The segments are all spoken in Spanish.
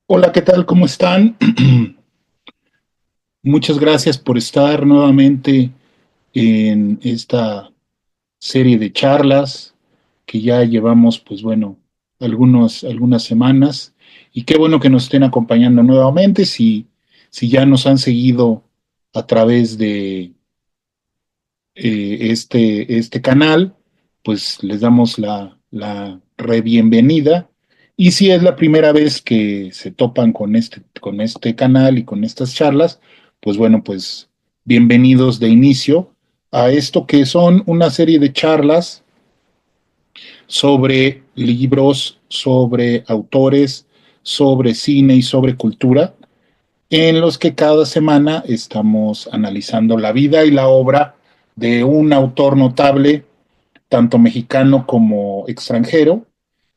Hola, ¿qué tal? ¿Cómo están? Muchas gracias por estar nuevamente en esta serie de charlas que ya llevamos, pues bueno, algunas semanas. Y qué bueno que nos estén acompañando nuevamente. Si ya nos han seguido a través de este canal, pues les damos la re bienvenida. Y si es la primera vez que se topan con este canal y con estas charlas, pues bueno, pues bienvenidos de inicio a esto que son una serie de charlas sobre libros, sobre autores, sobre cine y sobre cultura, en los que cada semana estamos analizando la vida y la obra de un autor notable, tanto mexicano como extranjero,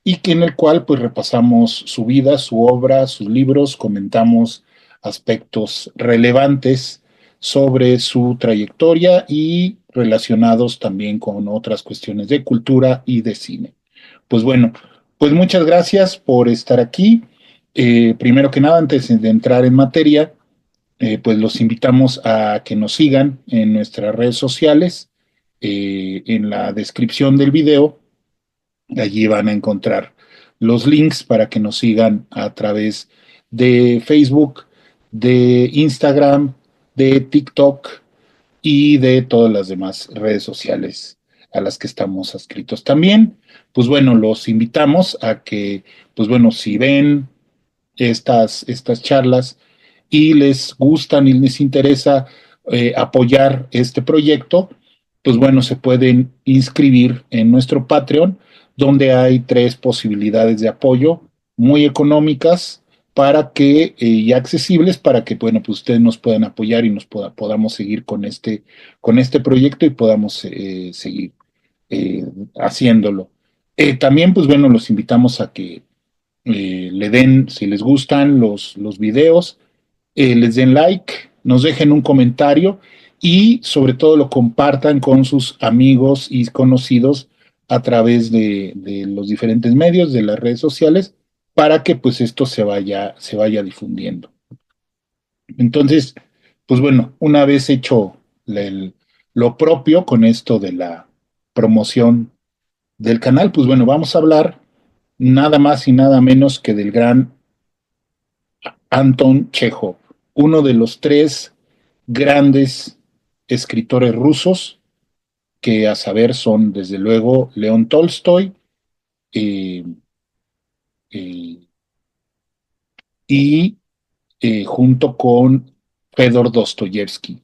y que en el cual pues repasamos su vida, su obra, sus libros, comentamos aspectos relevantes sobre su trayectoria y relacionados también con otras cuestiones de cultura y de cine. Pues bueno, pues muchas gracias por estar aquí. Primero que nada, antes de entrar en materia, pues los invitamos a que nos sigan en nuestras redes sociales. En la descripción del video, allí van a encontrar los links para que nos sigan a través de Facebook, de Instagram, de TikTok y de todas las demás redes sociales a las que estamos adscritos también. Pues bueno, los invitamos a que, pues bueno, si ven estas charlas y les gustan y les interesa apoyar este proyecto, pues bueno, se pueden inscribir en nuestro Patreon, donde hay tres posibilidades de apoyo muy económicas para que y accesibles para que bueno pues ustedes nos puedan apoyar y podamos seguir con este proyecto y podamos seguir eh, haciéndolo. También pues bueno los invitamos a que le den, si les gustan los videos, les den like, nos dejen un comentario y sobre todo lo compartan con sus amigos y conocidos a través de los diferentes medios, de las redes sociales, para que pues esto se vaya difundiendo. Entonces, pues bueno, una vez hecho el- lo propio con esto de la promoción del canal, pues bueno, vamos a hablar nada más y nada menos que del gran Anton Chekhov, uno de los tres grandes escritores rusos, que a saber son desde luego León Tolstoy eh, eh, y junto con Fedor Dostoyevsky,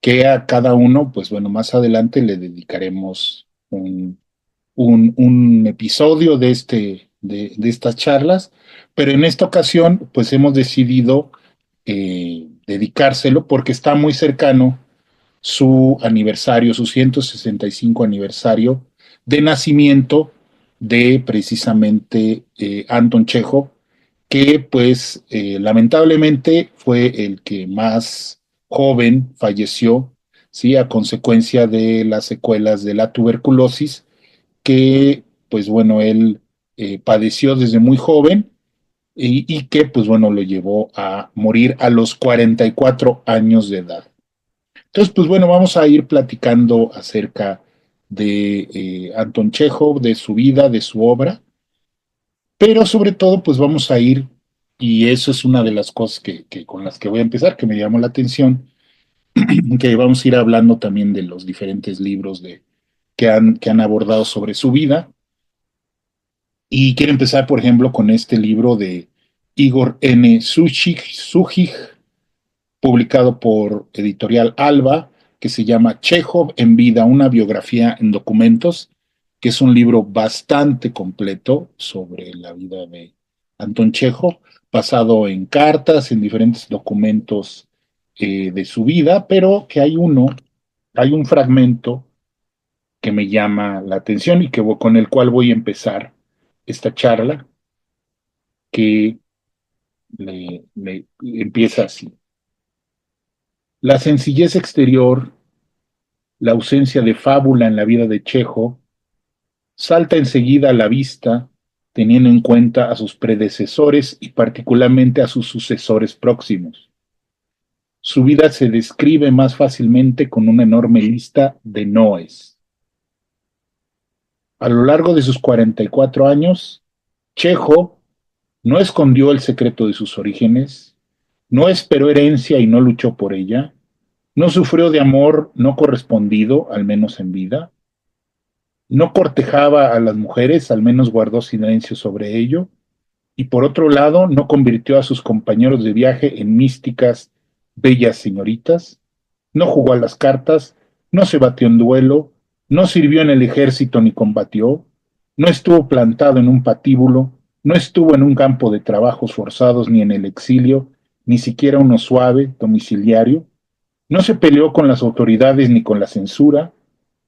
que a cada uno, pues bueno, más adelante le dedicaremos un episodio de estas charlas, pero en esta ocasión, pues hemos decidido dedicárselo porque está muy cercano su aniversario, su 165 aniversario de nacimiento de precisamente Anton Chekhov, que pues lamentablemente fue el que más joven falleció, ¿sí? A consecuencia de las secuelas de la tuberculosis, que pues bueno, él padeció desde muy joven y que pues bueno, lo llevó a morir a los 44 años de edad. Entonces, pues bueno, vamos a ir platicando acerca de Anton Chekhov, de su vida, de su obra, pero sobre todo, pues vamos a ir, y eso es una de las cosas con las que voy a empezar, que me llamó la atención, que vamos a ir hablando también de los diferentes libros que han abordado sobre su vida. Y quiero empezar, por ejemplo, con este libro de Igor N. Sujich, publicado por Editorial Alba, que se llama Chekhov en vida, una biografía en documentos, que es un libro bastante completo sobre la vida de Anton Chekhov, basado en cartas, en diferentes documentos de su vida, pero que hay un fragmento que me llama la atención y con el cual voy a empezar esta charla, que empieza así. La sencillez exterior, la ausencia de fábula en la vida de Chejo, salta enseguida a la vista teniendo en cuenta a sus predecesores y particularmente a sus sucesores próximos. Su vida se describe más fácilmente con una enorme lista de noes. A lo largo de sus 44 años, Chejo no escondió el secreto de sus orígenes, no esperó herencia y no luchó por ella, no sufrió de amor no correspondido, al menos en vida, no cortejaba a las mujeres, al menos guardó silencio sobre ello, y por otro lado, no convirtió a sus compañeros de viaje en místicas, bellas señoritas, no jugó a las cartas, no se batió en duelo, no sirvió en el ejército ni combatió, no estuvo plantado en un patíbulo, no estuvo en un campo de trabajos forzados ni en el exilio, ni siquiera uno suave, domiciliario, no se peleó con las autoridades ni con la censura,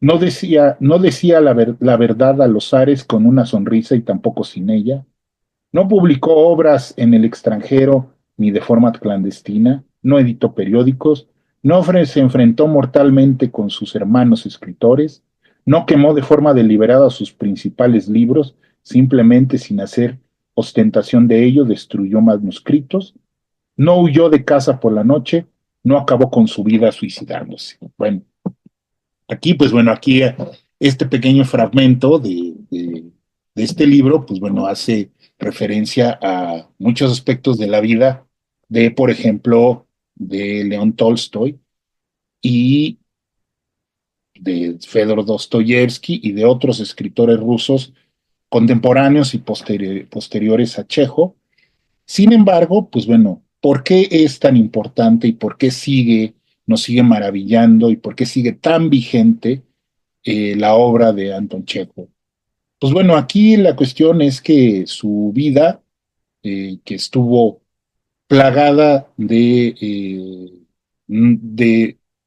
no decía la verdad a los zares con una sonrisa y tampoco sin ella, no publicó obras en el extranjero ni de forma clandestina, no editó periódicos, no se enfrentó mortalmente con sus hermanos escritores, no quemó de forma deliberada sus principales libros, simplemente sin hacer ostentación de ello, destruyó manuscritos, no huyó de casa por la noche, no acabó con su vida suicidándose. Bueno, aquí, pues bueno, aquí este pequeño fragmento de este libro, pues bueno, hace referencia a muchos aspectos de la vida de, por ejemplo, de León Tolstoy y de Fedor Dostoyevsky y de otros escritores rusos contemporáneos y posteriores a Chejo. Sin embargo, pues bueno, ¿por qué es tan importante y por qué nos sigue maravillando y por qué sigue tan vigente la obra de Anton Chekhov? Pues bueno, aquí la cuestión es que su vida, que estuvo plagada de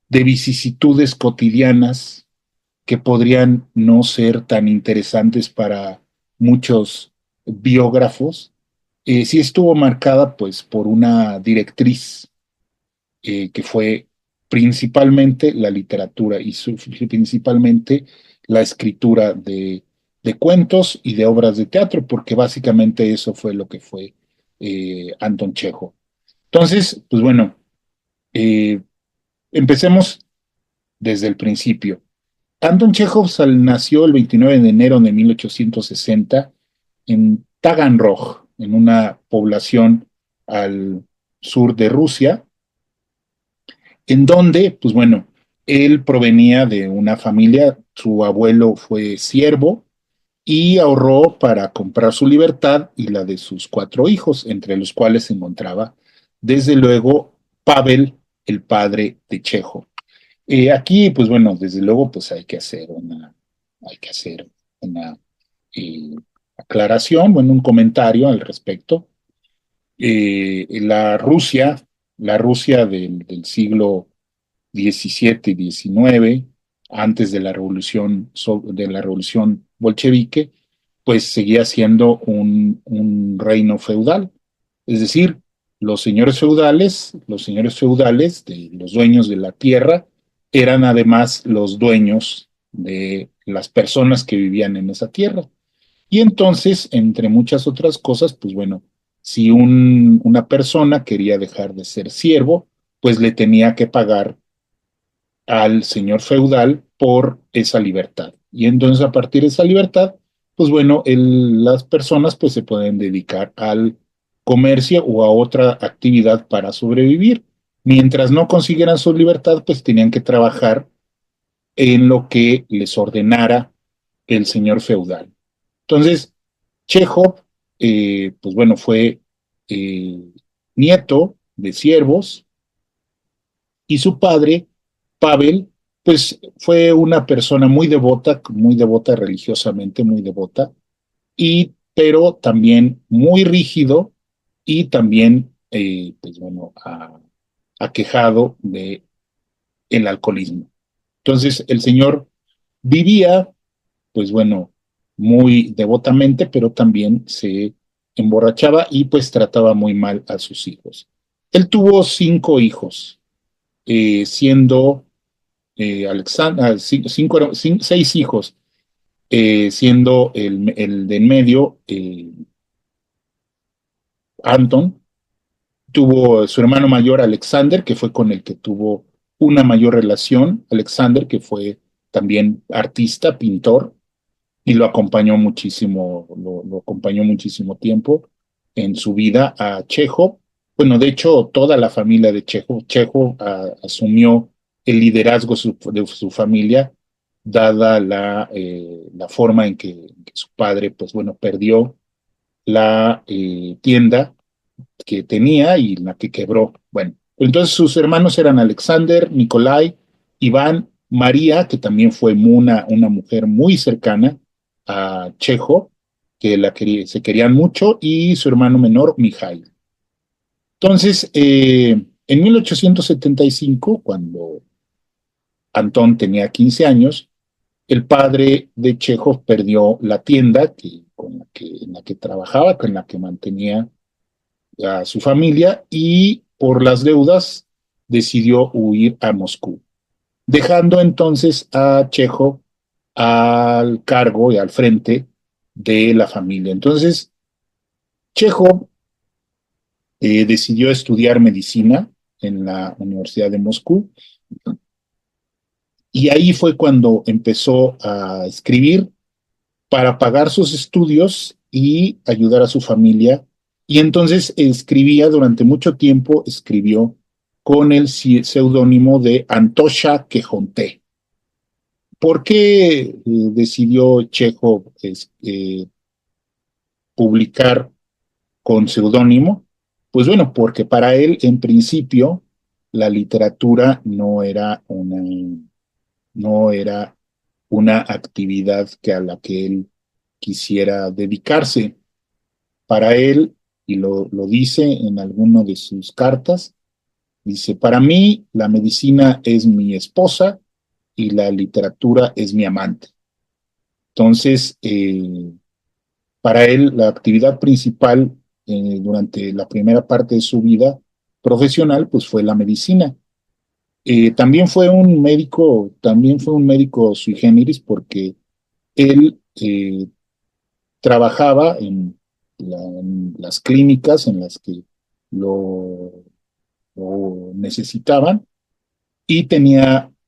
vicisitudes cotidianas que podrían no ser tan interesantes para muchos biógrafos, sí estuvo marcada pues por una directriz que fue principalmente la literatura y principalmente la escritura de cuentos y de obras de teatro, porque básicamente eso fue lo que fue Anton Chekhov. Entonces, pues bueno, eh, empecemos desde el principio. Anton Chekhov nació el 29 de enero de 1860 en Taganrog, en una población al sur de Rusia, en donde, pues bueno, él provenía de una familia, su abuelo fue siervo y ahorró para comprar su libertad y la de sus cuatro hijos, entre los cuales se encontraba, desde luego, Pavel, el padre de Chejo. Aquí, pues bueno, desde luego, pues hay que hacer una eh, aclaración, bueno, un comentario al respecto. La Rusia del siglo XVII y XIX, antes de la revolución bolchevique, pues seguía siendo un reino feudal. Es decir, los señores feudales de los dueños de la tierra eran además los dueños de las personas que vivían en esa tierra. Y entonces, entre muchas otras cosas, pues bueno, si una persona quería dejar de ser siervo, pues le tenía que pagar al señor feudal por esa libertad. Y entonces a partir de esa libertad, pues bueno, las personas pues se pueden dedicar al comercio o a otra actividad para sobrevivir. Mientras no consiguieran su libertad, pues tenían que trabajar en lo que les ordenara el señor feudal. Entonces, Chekhov, pues bueno, fue eh, nieto de siervos y su padre, Pavel, pues fue una persona muy devota religiosamente, muy devota, pero también muy rígido y también, pues bueno, aquejado de el alcoholismo. Entonces, el señor vivía, pues bueno, muy devotamente, pero también se emborrachaba y pues trataba muy mal a sus hijos. Él tuvo 5 hijos, siendo Alexander, 6 hijos, siendo el de en medio, Anton, tuvo su hermano mayor Alexander, que fue con el que tuvo una mayor relación, Alexander, que fue también artista, pintor, y lo acompañó muchísimo, lo acompañó muchísimo tiempo en su vida a Chekhov. Bueno, de hecho, toda la familia de Chekhov, asumió el liderazgo de su familia, dada la forma en que su padre, pues bueno, perdió la tienda que tenía y la que quebró. Bueno, entonces sus hermanos eran Alexander, Nikolai, Iván, María, que también fue una mujer muy cercana a Chejo, que se querían mucho, y su hermano menor, Mijail. Entonces, en 1875, cuando Antón tenía 15 años, el padre de Chejo perdió la tienda en la que trabajaba, con la que mantenía a su familia, y por las deudas decidió huir a Moscú, dejando entonces a Chejo al cargo y al frente de la familia. Entonces, Chejo decidió estudiar medicina en la Universidad de Moscú, y ahí fue cuando empezó a escribir para pagar sus estudios y ayudar a su familia. Y entonces escribía durante mucho tiempo, escribió con el seudónimo de Antosha Quejonté. ¿Por qué decidió Chekhov publicar con seudónimo? Pues bueno, porque para él, en principio, la literatura no era una actividad a la que él quisiera dedicarse. Para él, y lo dice en alguna de sus cartas, dice, para mí la medicina es mi esposa y la literatura es mi amante. Entonces, para él la actividad principal durante la primera parte de su vida profesional, pues fue la medicina. También fue un médico sui generis porque él trabajaba en las clínicas en las que lo, lo necesitaban, y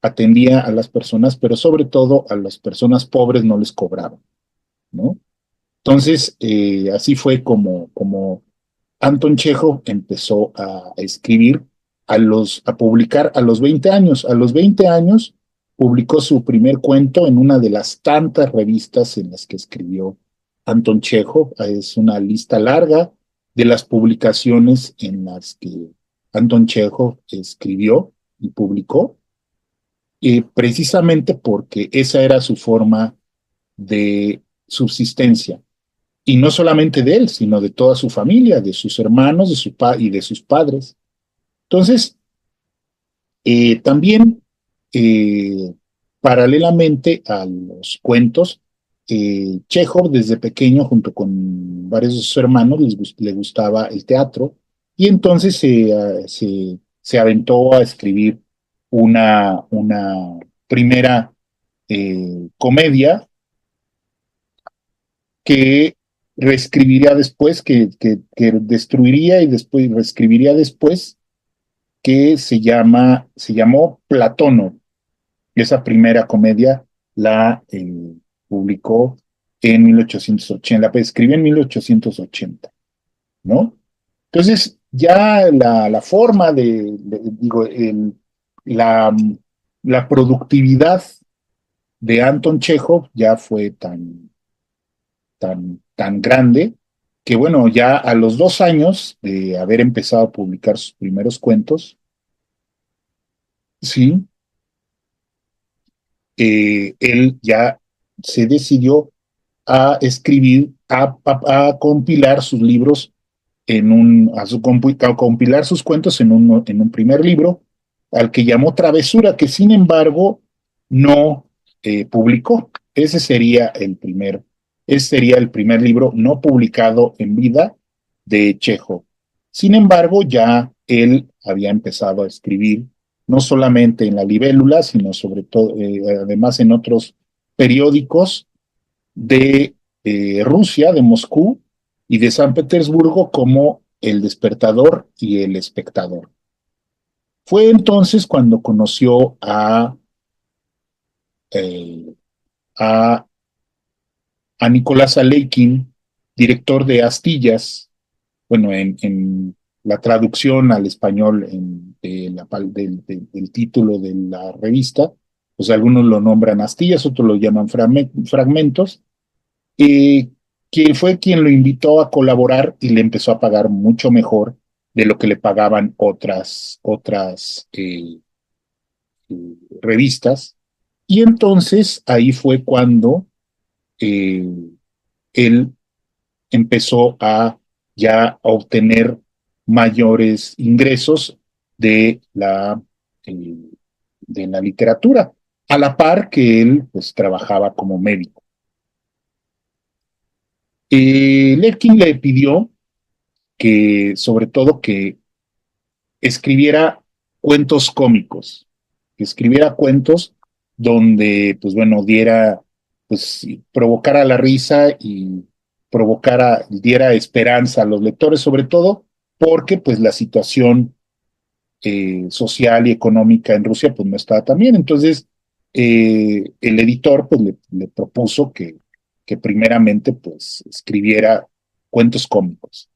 atendía a las personas, pero sobre todo a las personas pobres no les cobraba, ¿no? Entonces, así fue como Anton Chekhov empezó a escribir, a publicar a los 20 años. A los 20 años publicó su primer cuento en una de las tantas revistas en las que escribió Anton Chekhov. Es una lista larga de las publicaciones en las que Anton Chekhov escribió y publicó, precisamente porque esa era su forma de subsistencia. Y no solamente de él, sino de toda su familia, de sus hermanos, y de sus padres. Entonces, también, eh, paralelamente a los cuentos, Chekhov desde pequeño, junto con varios de sus hermanos, le gustaba el teatro, y entonces se aventó a escribir una primera comedia que reescribiría después, que destruiría y después reescribiría después, que se llamó Platono. Esa primera comedia la publicó en 1880, la escribió en 1880, ¿no? Entonces, ya la forma digo, la, la productividad de Anton Chekhov ya fue tan grande que, bueno, ya a los 2 años de haber empezado a publicar sus primeros cuentos, sí, él ya se decidió a escribir, a compilar sus libros a compilar sus cuentos en un primer libro, al que llamó Travesura, que sin embargo no publicó. Ese sería el primer libro no publicado en vida de Chekhov. Sin embargo, ya él había empezado a escribir no solamente en la Libélula, sino sobre todo, además en otros periódicos, de Rusia, de Moscú y de San Petersburgo como El Despertador y El Espectador. Fue entonces cuando conoció eh, a, a Nicolás Aleikin, director de Astillas, bueno, en la traducción al español del título de la revista, pues algunos lo nombran Astillas, otros lo llaman fragmentos, eh, que fue quien lo invitó a colaborar y le empezó a pagar mucho mejor de lo que le pagaban revistas. Y entonces ahí fue cuando eh, él empezó a ya a obtener mayores ingresos de eh, de la literatura, a la par que él pues trabajaba como médico. Lerkin le pidió que, sobre todo, que escribiera cuentos cómicos, que escribiera cuentos donde, pues bueno, pues provocara la risa y diera esperanza a los lectores, sobre todo porque pues la situación social y económica en Rusia pues no estaba tan bien. Entonces, el editor pues le propuso que primeramente pues escribiera cuentos cómicos.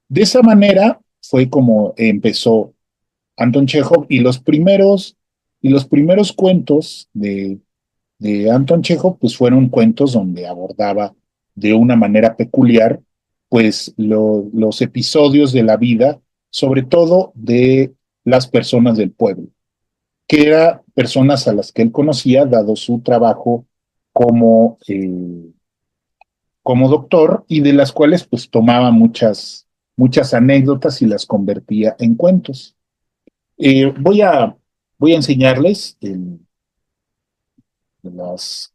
De esa manera fue como empezó Anton Chekhov y los primeros cuentos de Anton Chekhov pues fueron cuentos donde abordaba de una manera peculiar pues los episodios de la vida, sobre todo de las personas del pueblo, que eran personas a las que él conocía dado su trabajo como, como doctor y de las cuales pues tomaba muchas anécdotas y las convertía en cuentos. Eh, voy, a, voy a enseñarles las,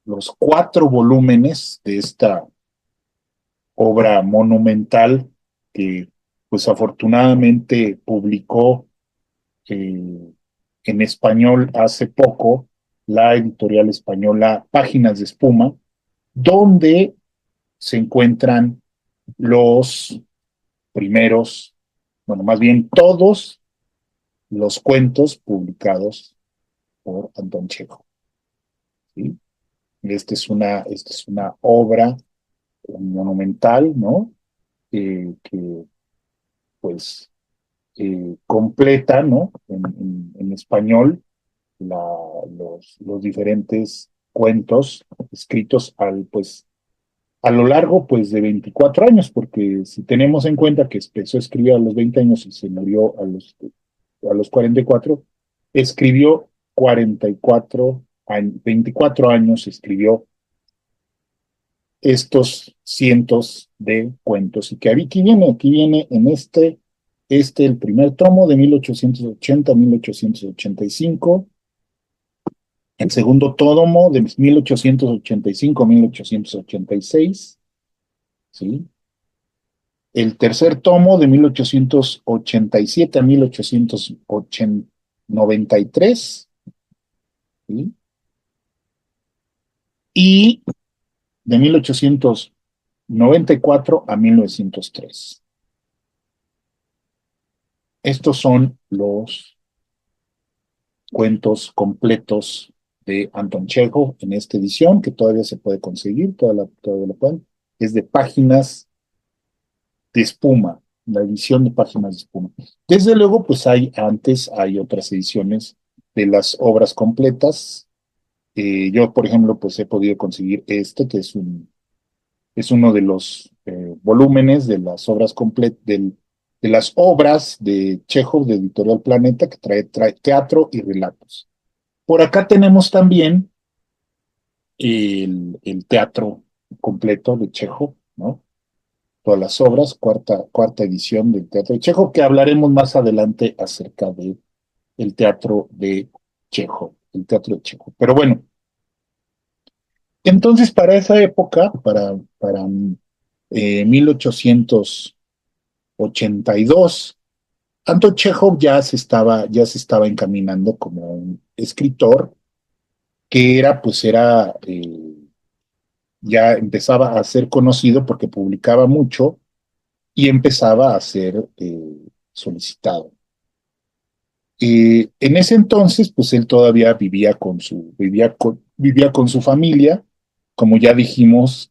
los 4 volúmenes de esta obra monumental que pues afortunadamente publicó en español hace poco la editorial española Páginas de Espuma, donde se encuentran los primeros, bueno, más bien todos los cuentos publicados por Anton Chekhov. ¿Sí? Esta es una obra monumental, ¿no? Que pues completa, ¿no? En español los diferentes cuentos escritos pues, a lo largo pues, de 24 años, porque si tenemos en cuenta que empezó a escribir a los 20 años y se murió a los 44, escribió 44 años, 24 años escribió estos cientos de cuentos. Y que aquí viene en el primer tomo de 1880 a 1885, el segundo tomo de 1885 a 1886, ¿sí? El tercer tomo de 1887 a 1893, ¿sí? Y de 1894 a 1903. Estos son los cuentos completos de Anton Chekhov en esta edición, que todavía se puede conseguir, todavía lo pueden. Es de Páginas de Espuma, la edición de Páginas de Espuma. Desde luego, pues hay otras ediciones de las obras completas. Yo, por ejemplo, pues he podido conseguir que es uno de los volúmenes de las obras completas, de las obras de Chekhov de Editorial Planeta, que trae teatro y relatos. Por acá tenemos también el teatro completo de Chekhov, ¿no? Todas las obras, cuarta edición del teatro de Chekhov, que hablaremos más adelante acerca de el teatro de Chekhov, el teatro de Chekhov. Pero bueno, entonces para esa época, para 1882, Anton Chekhov ya se estaba encaminando como un escritor que era ya empezaba a ser conocido porque publicaba mucho y empezaba a ser solicitado. En ese entonces, pues él todavía vivía con su familia, como ya dijimos,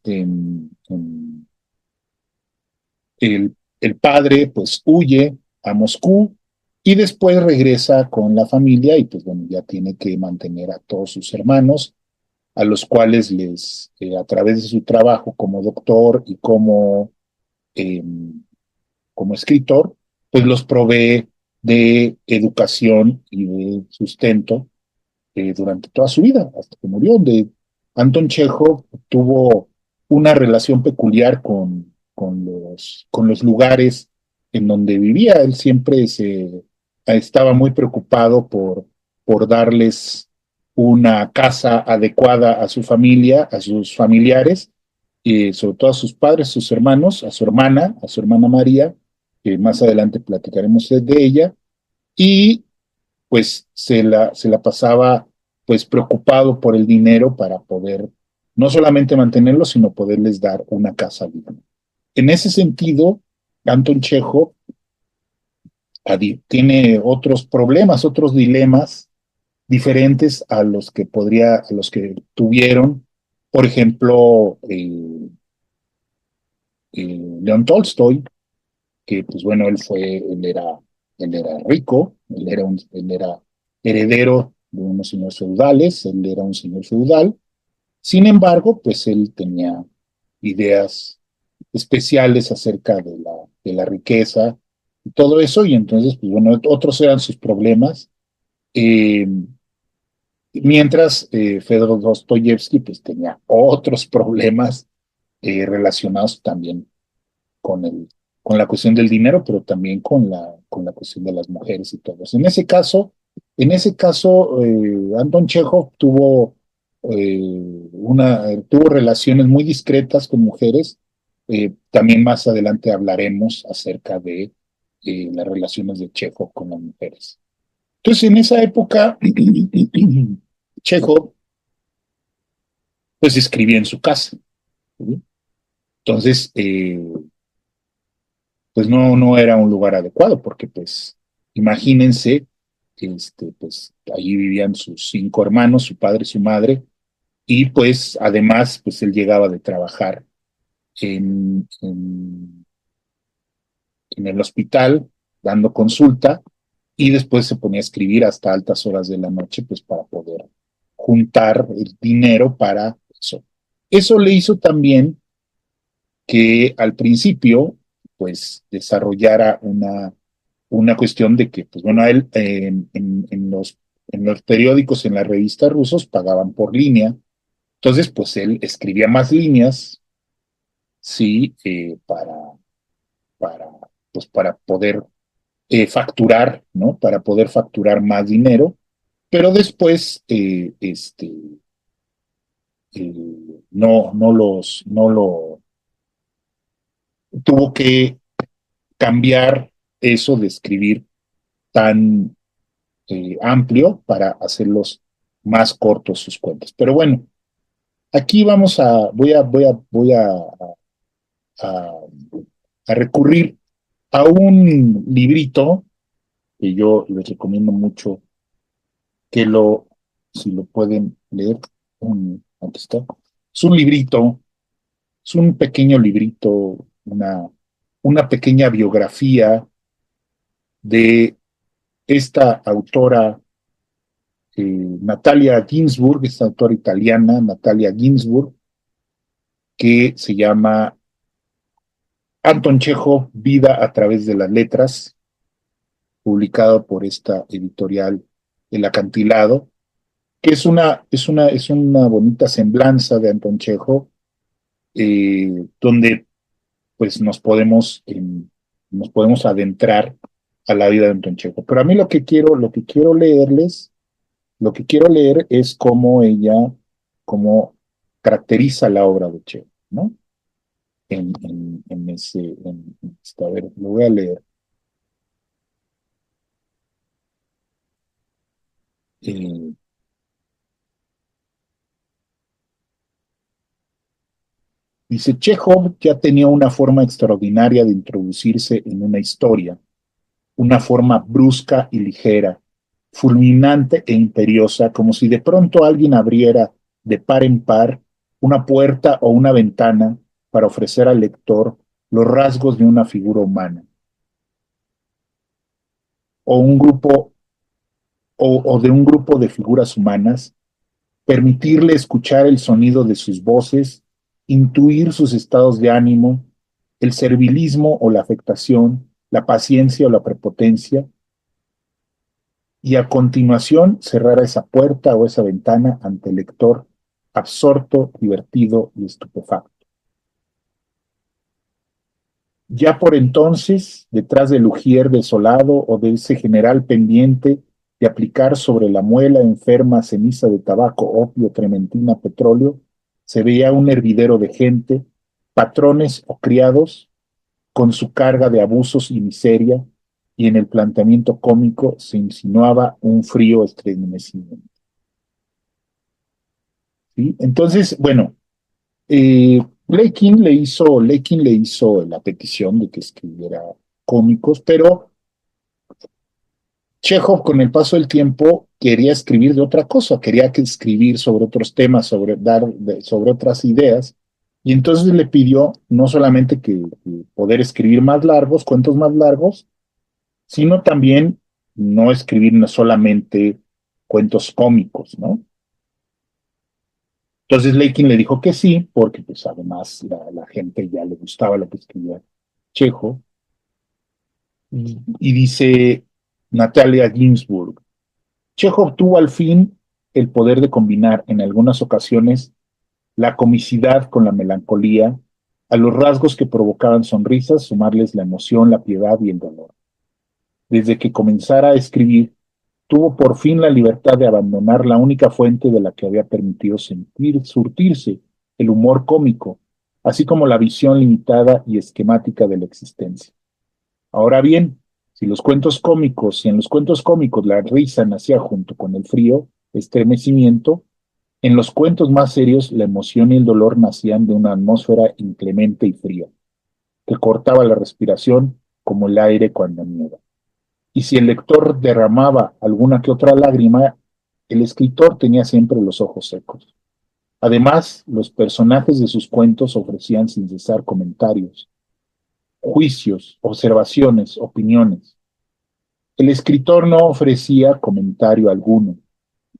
el padre pues huye a Moscú y después regresa con la familia y pues bueno, ya tiene que mantener a todos sus hermanos, a los cuales a través de su trabajo como doctor y eh, como escritor, pues los provee de educación y de sustento durante toda su vida, hasta que murió. Anton Chekhov tuvo una relación peculiar con los lugares en donde vivía. Él siempre estaba muy preocupado por darles una casa adecuada a su familia, a sus familiares, y sobre todo a sus padres, a sus hermanos, a su hermana María, que más adelante platicaremos de ella, y pues se la pasaba pues preocupado por el dinero para poder no solamente mantenerlos, sino poderles dar una casa digna. En ese sentido, Anton Chekhov tiene otros problemas, otros dilemas diferentes a los que tuvieron, por ejemplo, León Tolstoy, que pues bueno, él era rico, él era heredero de unos señores feudales, él era un señor feudal. Sin embargo, pues él tenía ideas especiales acerca de la riqueza y todo eso, y entonces, pues bueno, otros eran sus problemas. Eh, Mientras Fedor Dostoyevsky pues tenía otros problemas relacionados también con con la cuestión del dinero, pero también con la cuestión de las mujeres y todo eso. En ese caso, Anton Chekhov tuvo relaciones muy discretas con mujeres. También más adelante hablaremos acerca de las relaciones de Chekhov con las mujeres. Entonces, en esa época, Chekhov pues escribía en su casa. ¿Sí? Entonces, pues no era un lugar adecuado, porque pues imagínense, pues allí vivían sus cinco hermanos, su padre, su madre, y pues además, pues él llegaba de trabajar en, en, en el hospital dando consulta y después se ponía a escribir hasta altas horas de la noche, pues para poder juntar el dinero para eso. Eso le hizo también que al principio, pues desarrollara una cuestión de que, pues bueno, a él en los periódicos, en las revistas rusos, pagaban por línea. Entonces, pues él escribía más líneas, sí, para, pues para poder facturar, ¿no? Para poder facturar más dinero, pero después, no lo, tuvo que cambiar eso de escribir tan amplio para hacerlos más cortos sus cuentos. Pero bueno, aquí a, a recurrir a un librito que yo les recomiendo mucho que si lo pueden leer, aquí está. Es un librito, es un pequeño librito, una pequeña biografía de esta autora Natalia Ginsburg, esta autora italiana, Natalia Ginsburg, que se llama Anton Chekhov, Vida a través de las letras, publicado por esta editorial El Acantilado, que es una bonita semblanza de Anton Chekhov, donde pues nos podemos adentrar a la vida de Anton Chekhov. Pero a mí lo que quiero leerles, lo que quiero leer es cómo caracteriza la obra de Chekhov, ¿no? A ver, lo voy a leer. Eh, Dice, Chekhov ya tenía una forma extraordinaria de introducirse en una historia, una forma brusca y ligera, fulminante e imperiosa, como si de pronto alguien abriera de par en par una puerta o una ventana para ofrecer al lector los rasgos de una figura humana, o un grupo, o de un grupo de figuras humanas, permitirle escuchar el sonido de sus voces, intuir sus estados de ánimo, el servilismo o la afectación, la paciencia o la prepotencia, y a continuación cerrar esa puerta o esa ventana ante el lector absorto, divertido y estupefacto. Ya por entonces, detrás del ujier desolado o de ese general pendiente de aplicar sobre la muela enferma ceniza de tabaco, opio, trementina, petróleo, se veía un hervidero de gente, patrones o criados, con su carga de abusos y miseria, y en el planteamiento cómico se insinuaba un frío estremecimiento. ¿Sí? Entonces, bueno, Lekin le hizo la petición de que escribiera cómicos, pero Chekhov con el paso del tiempo quería escribir de otra cosa, quería que escribir sobre otros temas, sobre otras ideas, y entonces le pidió no solamente que poder escribir más largos, cuentos más largos, sino también no escribir no solamente cuentos cómicos, ¿no? Entonces Leikin le dijo que sí, porque pues además la gente ya le gustaba lo que escribía Chejo. Y dice Natalia Ginsburg, Chejo obtuvo al fin el poder de combinar en algunas ocasiones la comicidad con la melancolía, a los rasgos que provocaban sonrisas, sumarles la emoción, la piedad y el dolor. Desde que comenzara a escribir, tuvo por fin la libertad de abandonar la única fuente de la que había permitido surtirse el humor cómico, así como la visión limitada y esquemática de la existencia. Ahora bien, si en los cuentos cómicos la risa nacía junto con el frío, estremecimiento, en los cuentos más serios la emoción y el dolor nacían de una atmósfera inclemente y fría, que cortaba la respiración como el aire cuando nieva. Y si el lector derramaba alguna que otra lágrima, el escritor tenía siempre los ojos secos. Además, los personajes de sus cuentos ofrecían sin cesar comentarios, juicios, observaciones, opiniones. El escritor no ofrecía comentario alguno,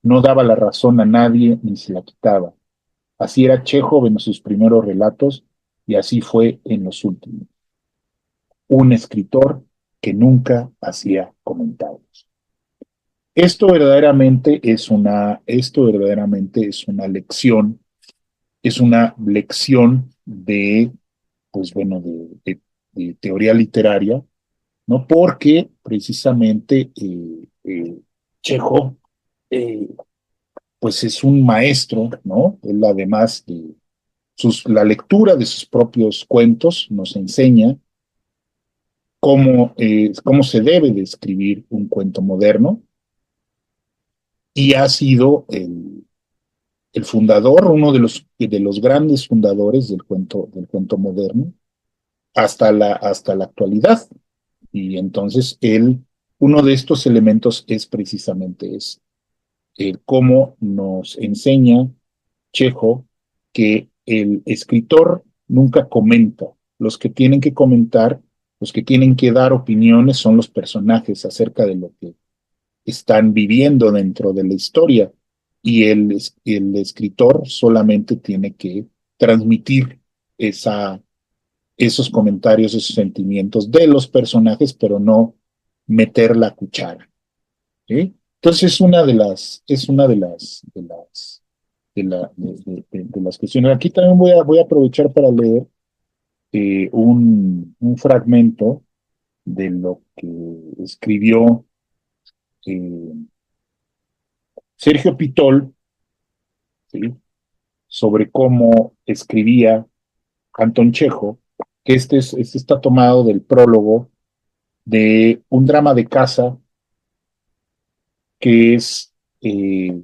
no daba la razón a nadie ni se la quitaba. Así era Chekhov en sus primeros relatos y así fue en los últimos. Un escritor que nunca hacía comentarios. Esto verdaderamente es una lección de, pues bueno, de teoría literaria, ¿no? Porque precisamente Chekhov, eh, pues es un maestro, ¿no? Él además de la lectura de sus propios cuentos nos enseña cómo se debe de escribir un cuento moderno y ha sido el fundador, uno de los grandes fundadores del cuento moderno, hasta la actualidad. Y entonces uno de estos elementos es precisamente ese, el cómo nos enseña Chejo que el escritor nunca comenta. Los que tienen que comentar, los que tienen que dar opiniones son los personajes acerca de lo que están viviendo dentro de la historia y el escritor solamente tiene que transmitir esa, esos comentarios, esos sentimientos de los personajes, pero no meter la cuchara. ¿Sí? Entonces es una de las cuestiones. Aquí también voy a aprovechar para leer un fragmento de lo que escribió eh, Sergio Pitol, ¿sí? Sobre cómo escribía Anton Chejo, que este está tomado del prólogo de un drama de casa que es eh,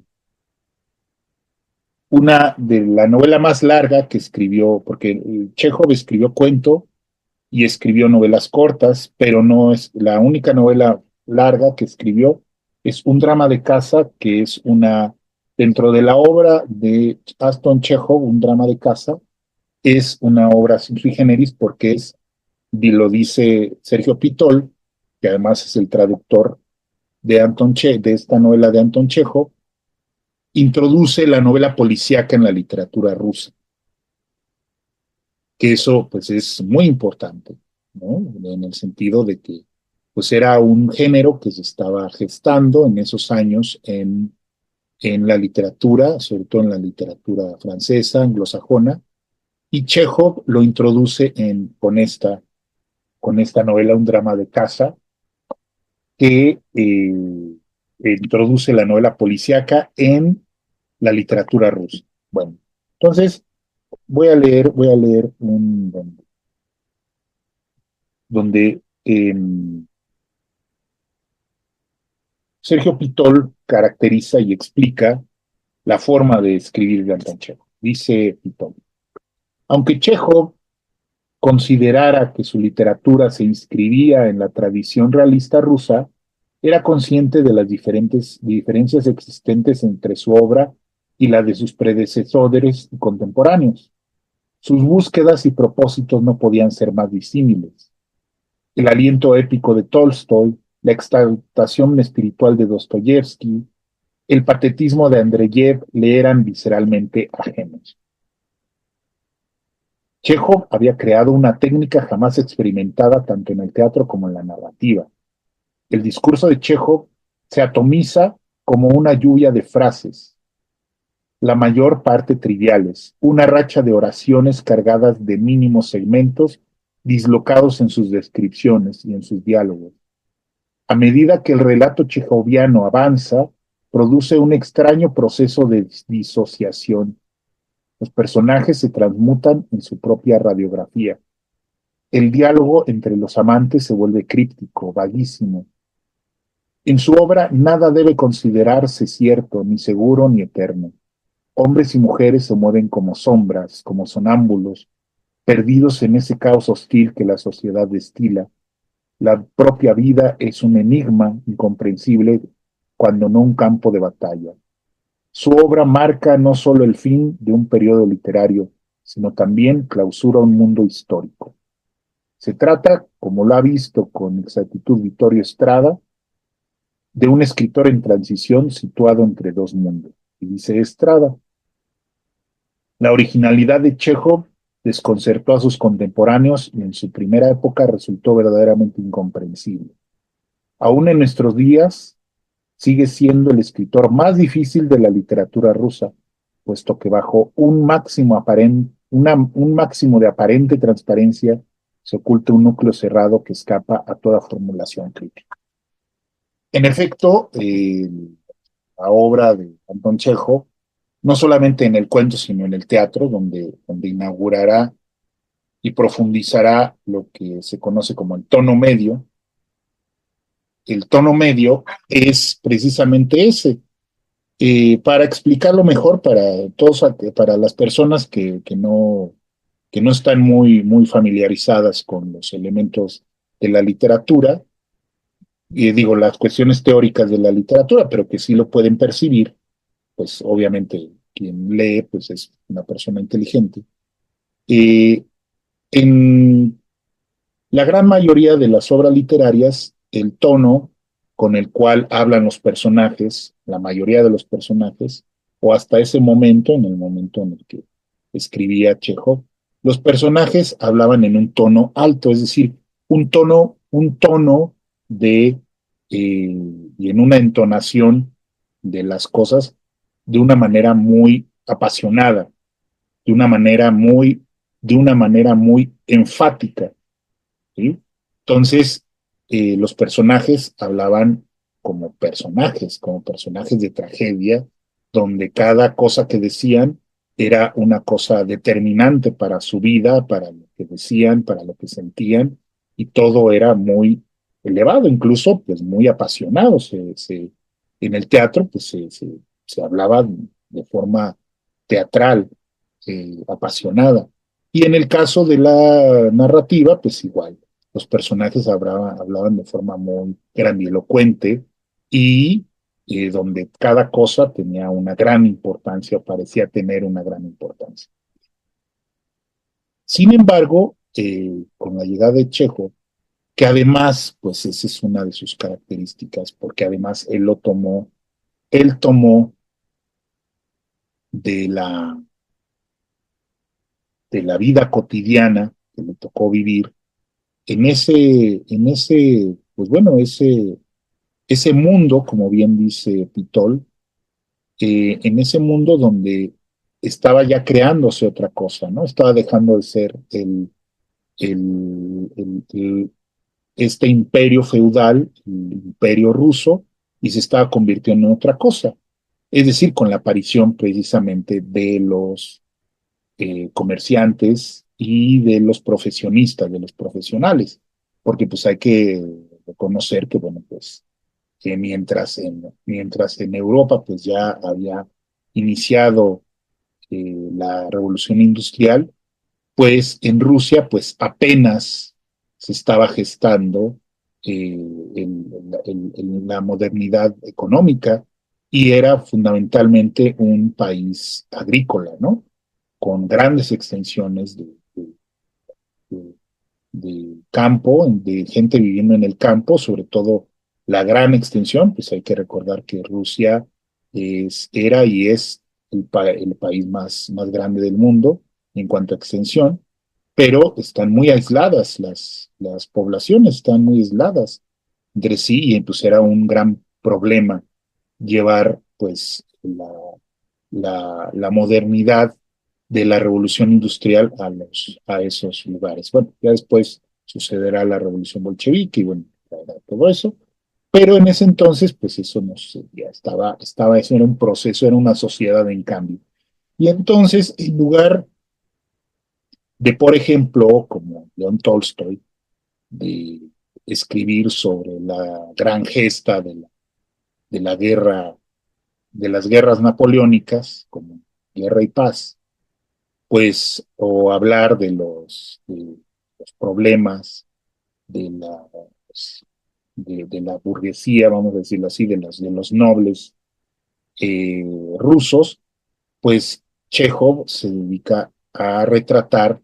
una de la novela más larga que escribió, porque Chekhov escribió cuento y escribió novelas cortas, pero no es la única novela larga que escribió, es un drama de casa que es una, dentro de la obra de Aston Chekhov, un drama de casa, es una obra sui generis porque es, y lo dice Sergio Pitol, que además es el traductor de de esta novela de Anton Chekhov, introduce la novela policíaca en la literatura rusa, que eso pues es muy importante, ¿no? En el sentido de que pues era un género que se estaba gestando en esos años en la literatura, sobre todo en la literatura francesa, anglosajona, y Chekhov lo introduce con esta novela, un drama de casa, que introduce la novela policíaca en la literatura rusa. Bueno, entonces voy a leer un donde Sergio Pitol caracteriza y explica la forma de escribir de Anton Chekhov. Dice Pitol, aunque Chekhov considerara que su literatura se inscribía en la tradición realista rusa, era consciente de las diferencias existentes entre su obra y la de sus predecesores y contemporáneos. Sus búsquedas y propósitos no podían ser más disímiles. El aliento épico de Tolstoy, la exaltación espiritual de Dostoyevsky, el patetismo de Andreyev le eran visceralmente ajenos. Chekhov había creado una técnica jamás experimentada tanto en el teatro como en la narrativa. El discurso de Chekhov se atomiza como una lluvia de frases, la mayor parte triviales, una racha de oraciones cargadas de mínimos segmentos dislocados en sus descripciones y en sus diálogos. A medida que el relato chejoviano avanza, produce un extraño proceso de disociación. Los personajes se transmutan en su propia radiografía. El diálogo entre los amantes se vuelve críptico, vaguísimo. En su obra nada debe considerarse cierto, ni seguro, ni eterno. Hombres y mujeres se mueven como sombras, como sonámbulos, perdidos en ese caos hostil que la sociedad destila. La propia vida es un enigma incomprensible, cuando no un campo de batalla. Su obra marca no solo el fin de un periodo literario, sino también clausura un mundo histórico. Se trata, como lo ha visto con exactitud Vittorio Estrada, de un escritor en transición situado entre dos mundos. Y dice Estrada, la originalidad de Chekhov desconcertó a sus contemporáneos y en su primera época resultó verdaderamente incomprensible. Aún en nuestros días sigue siendo el escritor más difícil de la literatura rusa, puesto que bajo un máximo de aparente transparencia se oculta un núcleo cerrado que escapa a toda formulación crítica. En efecto, la obra de Anton Chekhov, no solamente en el cuento, sino en el teatro, donde inaugurará y profundizará lo que se conoce como el tono medio. El tono medio es precisamente ese. Para explicarlo mejor para todos, para las personas que no están muy familiarizadas con los elementos de la literatura, digo, las cuestiones teóricas de la literatura, pero que sí lo pueden percibir, pues obviamente quien lee pues es una persona inteligente. Eh, en la gran mayoría de las obras literarias, el tono con el cual hablan los personajes, la mayoría de los personajes, o hasta ese momento, en el momento en el que escribía Chekhov, los personajes hablaban en un tono alto, es decir, un tono de, y en una entonación de las cosas de una manera muy apasionada, de una manera de una manera muy enfática. ¿Sí? Entonces, los personajes hablaban como personajes de tragedia, donde cada cosa que decían era una cosa determinante para su vida, para lo que decían, para lo que sentían, y todo era muy elevado, incluso pues muy apasionado. En el teatro pues se hablaba de forma teatral, apasionada. Y en el caso de la narrativa, pues igual, los personajes hablaban de forma muy grandilocuente y donde cada cosa tenía una gran importancia, o parecía tener una gran importancia. Sin embargo, con la llegada de Chejo, que además, pues esa es una de sus características, porque además él tomó de de la vida cotidiana que le tocó vivir pues bueno, ese mundo, como bien dice Pitol, en ese mundo donde estaba ya creándose otra cosa, ¿no? Estaba dejando de ser este imperio feudal, el imperio ruso, y se estaba convirtiendo en otra cosa. Es decir, con la aparición precisamente de los comerciantes y de los profesionistas, de los profesionales, porque pues hay que reconocer que, bueno, pues que mientras en Europa pues ya había iniciado la revolución industrial, pues en Rusia pues apenas se estaba gestando la modernidad económica y era fundamentalmente un país agrícola, ¿no? Con grandes extensiones de, de campo, de gente viviendo en el campo, sobre todo la gran extensión, pues hay que recordar que Rusia era y es el país más grande del mundo en cuanto a extensión, pero están muy aisladas, las poblaciones están muy aisladas entre sí y pues era un gran problema llevar pues la modernidad de la revolución industrial a esos lugares. Bueno, ya después sucederá la revolución bolchevique y bueno, todo eso, pero en ese entonces, pues eso no sé, ya eso era un proceso, era una sociedad en cambio. Y entonces, en lugar de, por ejemplo, como León Tolstoy, de escribir sobre la gran gesta de la guerra, de las guerras napoleónicas, como Guerra y Paz, pues, o hablar de los problemas de de la burguesía, vamos a decirlo así, de los nobles eh, rusos, pues Chekhov se dedica a retratar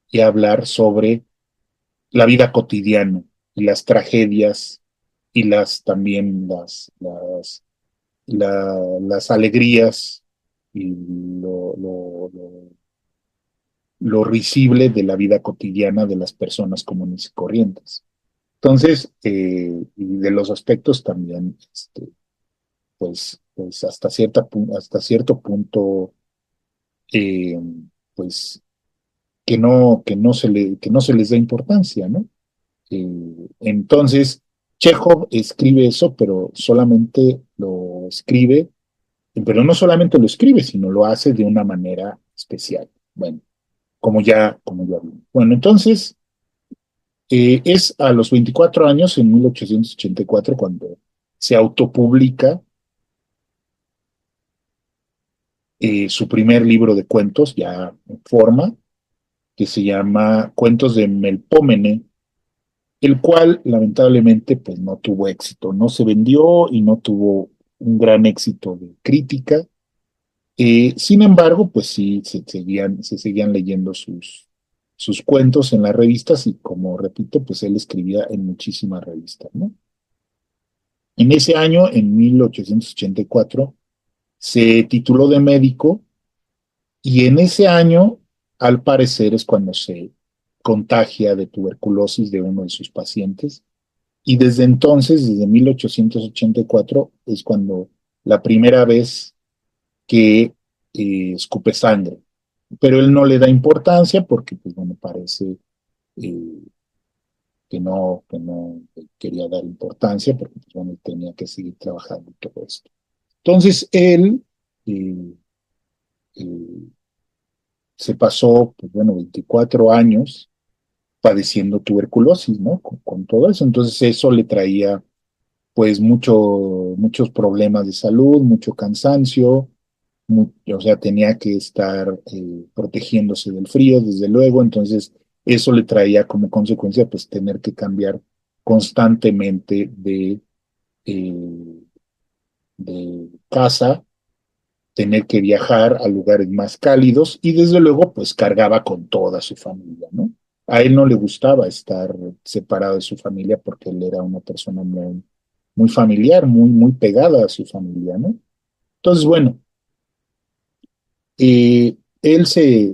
y a hablar sobre la vida cotidiana y las tragedias y también las alegrías y lo risible de la vida cotidiana de las personas comunes y corrientes. Entonces, y de los aspectos también, pues hasta cierto punto, eh, pues que no se les da importancia, ¿no? Entonces, Chekhov escribe eso, pero solamente lo escribe, pero no solamente lo escribe, sino lo hace de una manera especial. Bueno, como ya vimos. Bueno, entonces, es a los 24 años, en 1884, cuando se autopublica su primer libro de cuentos, ya en forma, que se llama Cuentos de Melpómene, el cual lamentablemente pues no tuvo éxito, no se vendió y no tuvo un gran éxito de crítica. Sin embargo, pues sí, se seguían leyendo sus cuentos en las revistas y como repito, pues él escribía en muchísimas revistas, ¿no? En ese año, en 1884, se tituló de médico y en ese año, al parecer, es cuando se contagia de tuberculosis de uno de sus pacientes. Y desde entonces, desde 1884, es cuando la primera vez que escupe sangre. Pero él no le da importancia porque, pues bueno, parece eh, que no quería dar importancia porque, pues bueno, tenía que seguir trabajando y todo esto. Entonces, él eh, eh, se pasó, pues bueno, 24 años padeciendo tuberculosis, ¿no? Con todo eso. Entonces, eso le traía pues muchos problemas de salud, mucho cansancio, o sea, tenía que estar protegiéndose del frío, desde luego, entonces eso le traía como consecuencia pues tener que cambiar constantemente eh, de casa, tener que viajar a lugares más cálidos y desde luego pues cargaba con toda su familia, ¿no? A él no le gustaba estar separado de su familia porque él era una persona muy familiar, muy pegada a su familia, ¿no? Entonces, bueno, él se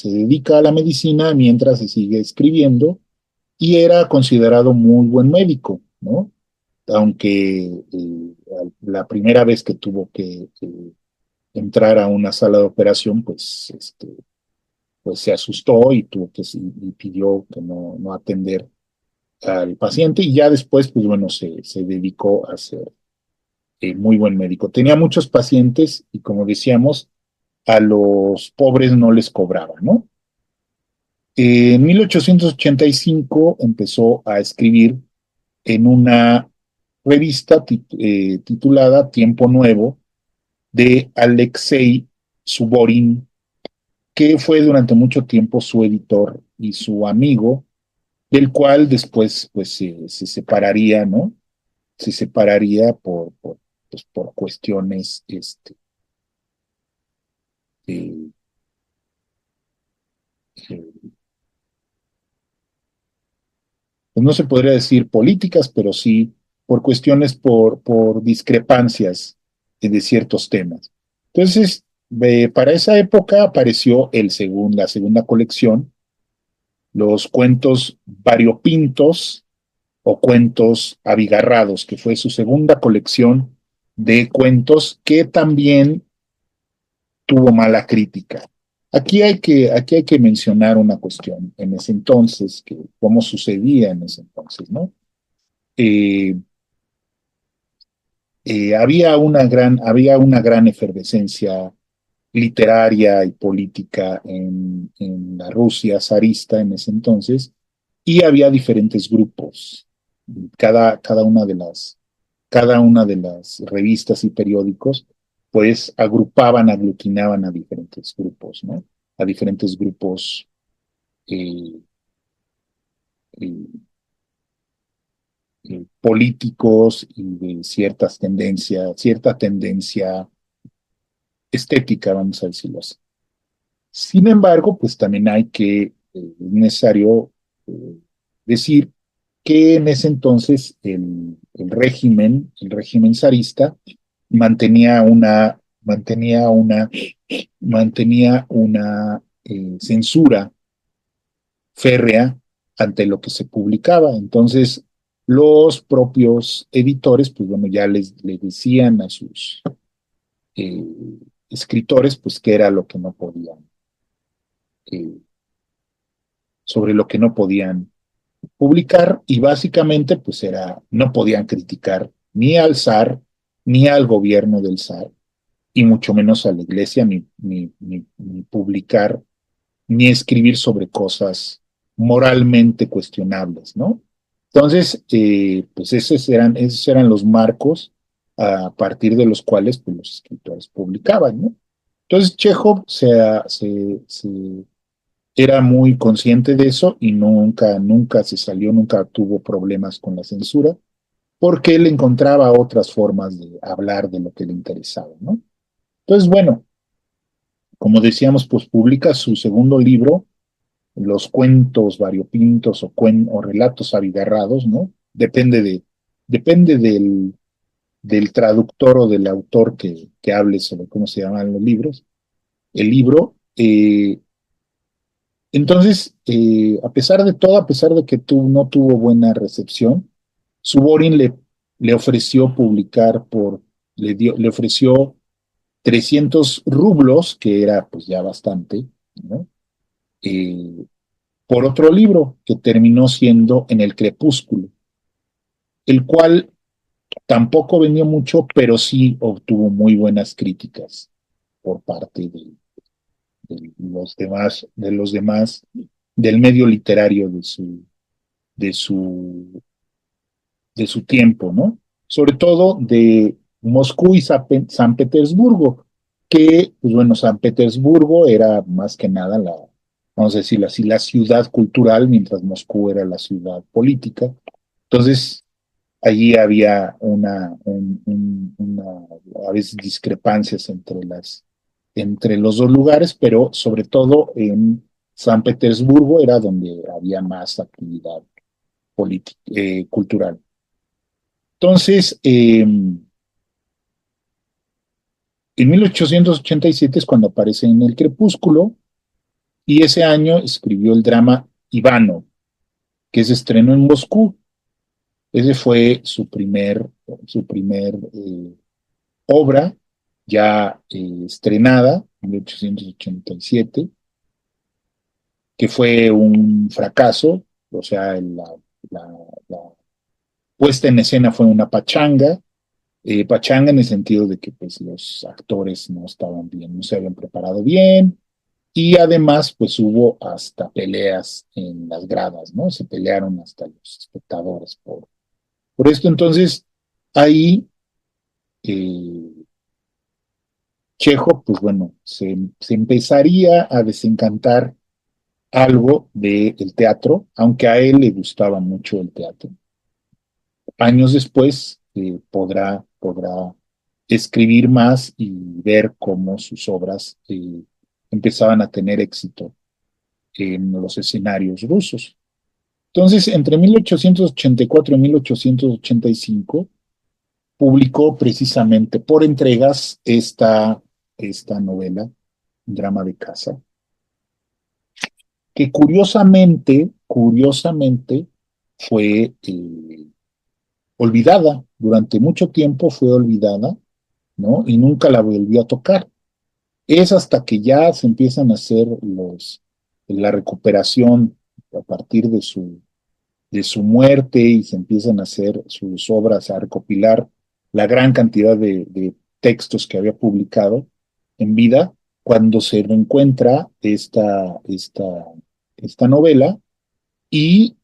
dedica a la medicina mientras se sigue escribiendo y era considerado muy buen médico, ¿no? Aunque la primera vez que tuvo que entrar a una sala de operación, pues se asustó y tuvo y pidió que no atender al paciente y ya después, pues bueno, se dedicó a ser muy buen médico. Tenía muchos pacientes y como decíamos, a los pobres no les cobraba, ¿no? En 1885 empezó a escribir en una revista titulada Tiempo Nuevo de Alexei Suborin, que fue durante mucho tiempo su editor y su amigo, del cual después pues se separaría, ¿no? Se separaría pues, por cuestiones eh, eh, pues no se podría decir políticas, pero sí por cuestiones, por discrepancias de ciertos temas. Entonces, para esa época apareció la segunda colección, los cuentos variopintos o cuentos abigarrados, que fue su segunda colección de cuentos que también tuvo mala crítica. Aquí hay que mencionar una cuestión en ese entonces, que cómo sucedía en ese entonces, ¿no? Eh, había una gran efervescencia literaria y política en la Rusia zarista en ese entonces, y había diferentes grupos. Cada una cada una de las revistas y periódicos, pues aglutinaban a diferentes grupos, ¿no? A diferentes grupos eh, eh, políticos y de cierta tendencia estética, vamos a decirlo así. Sin embargo, pues también es necesario eh, decir que en ese entonces el régimen zarista mantenía una, mantenía una, mantenía una censura férrea ante lo que se publicaba. Entonces, los propios editores, pues bueno, ya les decían a sus eh, escritores, pues qué era lo que no podían, eh, sobre lo que no podían publicar y básicamente pues no podían criticar ni al zar, ni al gobierno del zar, y mucho menos a la iglesia, ni publicar, ni escribir sobre cosas moralmente cuestionables, ¿no? Entonces, pues esos eran los marcos a partir de los cuales pues, los escritores publicaban, ¿no? Entonces, Chekhov era muy consciente de eso y nunca se salió, nunca tuvo problemas con la censura, porque él encontraba otras formas de hablar de lo que le interesaba, ¿no? Entonces, bueno, como decíamos, pues publica su segundo libro, Los cuentos variopintos o relatos abigarrados, ¿no? Depende del traductor o del autor que hable sobre cómo se llaman los libros, el libro. Entonces, a pesar de todo, a pesar de que no tuvo buena recepción, Suborin le ofreció publicar le ofreció 300 rublos, que era pues ya bastante, ¿no? Eh, por otro libro que terminó siendo En el Crepúsculo, el cual tampoco vendió mucho, pero sí obtuvo muy buenas críticas por parte de los demás, del medio literario de su, de su tiempo, ¿no? Sobre todo de Moscú y San Petersburgo, que, pues bueno, San Petersburgo era más que nada vamos a decirlo así, la ciudad cultural, mientras Moscú era la ciudad política. Entonces, allí había a veces discrepancias entre los dos lugares, pero sobre todo en San Petersburgo era donde había más actividad política, cultural. Entonces, en 1887 es cuando aparece en El Crepúsculo, y ese año escribió el drama Ivano, que se estrenó en Moscú. Ese fue su primer obra ya estrenada en 1887, que fue un fracaso, o sea, la, la puesta en escena fue una pachanga, pachanga en el sentido de que pues, los actores no estaban bien, no se habían preparado bien, y además pues hubo hasta peleas en las gradas, ¿no? Se pelearon hasta los espectadores por esto. Entonces, ahí eh, Chejo, pues bueno, se empezaría a desencantar algo del teatro, aunque a él le gustaba mucho el teatro. Años después podrá escribir más y ver cómo sus obras empezaban a tener éxito en los escenarios rusos. Entonces, entre 1884 y 1885, publicó precisamente por entregas esta novela, Drama de Casa, que curiosamente fue olvidada, durante mucho tiempo fue olvidada, ¿no? Y nunca la volvió a tocar. Es hasta que ya se empiezan a hacer la recuperación a partir de su muerte, y se empiezan a hacer sus obras, a recopilar la gran cantidad de textos que había publicado en vida, cuando se reencuentra esta novela y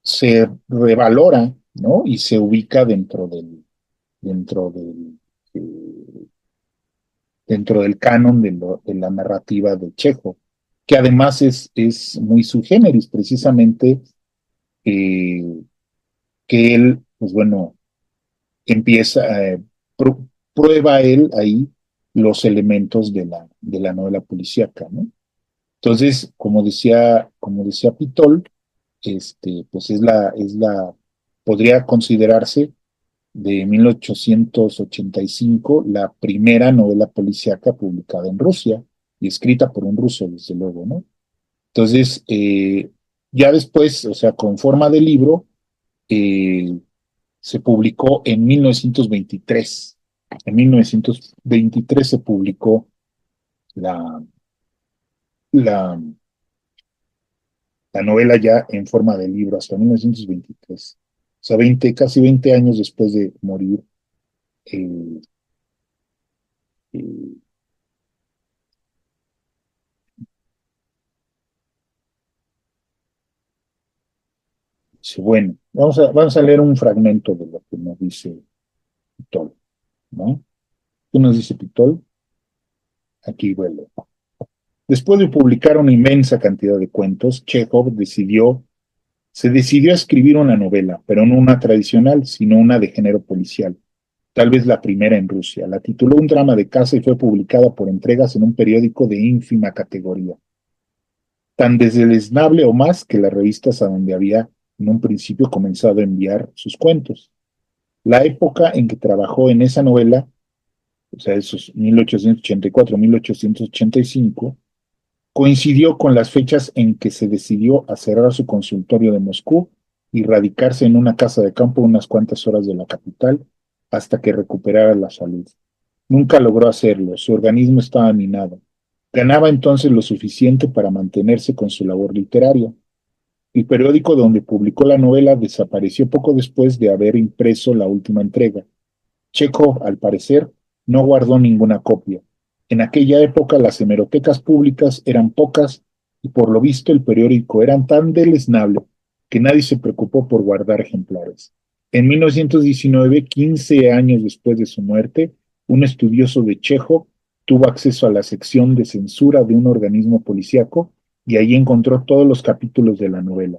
se revalora, ¿no? Y se ubica dentro del, eh, dentro del canon de la narrativa de Chejo, que además es muy su generis, precisamente eh, que él, pues bueno, empieza, prueba él ahí los elementos de la novela policíaca, ¿no? Entonces, como decía Pitol, pues podría considerarse de 1885 la primera novela policíaca publicada en Rusia y escrita por un ruso, desde luego, ¿no? Entonces, ya después, o sea, con forma de libro, eh, se publicó en 1923. En 1923 se publicó la, la, la novela ya en forma de libro, hasta 1923. O sea, casi 20 años después de morir eh, eh, bueno, vamos a leer un fragmento de lo que nos dice Pitol, ¿no? ¿Qué nos dice Pitol? Aquí vuelvo. Después de publicar una inmensa cantidad de cuentos, Chekhov se decidió a escribir una novela, pero no una tradicional, sino una de género policial, tal vez la primera en Rusia. La tituló Un drama de casa y fue publicada por entregas en un periódico de ínfima categoría, tan desdeleznable o más que las revistas a donde había en un principio comenzado a enviar sus cuentos. La época en que trabajó en esa novela, o sea, esos 1884-1885, coincidió con las fechas en que se decidió a cerrar su consultorio de Moscú y radicarse en una casa de campo unas cuantas horas de la capital hasta que recuperara la salud. Nunca logró hacerlo, su organismo estaba minado. Ganaba entonces lo suficiente para mantenerse con su labor literaria. El periódico donde publicó la novela desapareció poco después de haber impreso la última entrega. Chekhov, al parecer, no guardó ninguna copia. En aquella época las hemerotecas públicas eran pocas y por lo visto el periódico era tan deleznable que nadie se preocupó por guardar ejemplares. En 1919, 15 años después de su muerte, un estudioso de Chekhov tuvo acceso a la sección de censura de un organismo policíaco y ahí encontró todos los capítulos de la novela.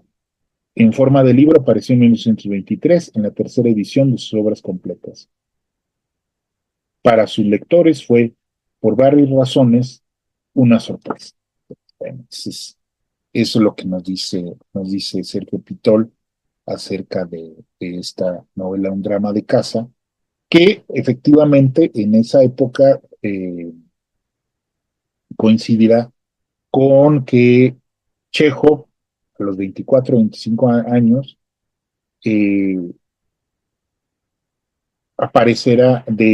En forma de libro apareció en 1923 en la tercera edición de sus obras completas. Para sus lectores fue, por varias razones, una sorpresa. Bueno, eso es lo que nos dice Sergio Pitol acerca de esta novela, Un drama de casa, que efectivamente en esa época coincidirá con que Chekhov, a los 24 o 25 años, eh,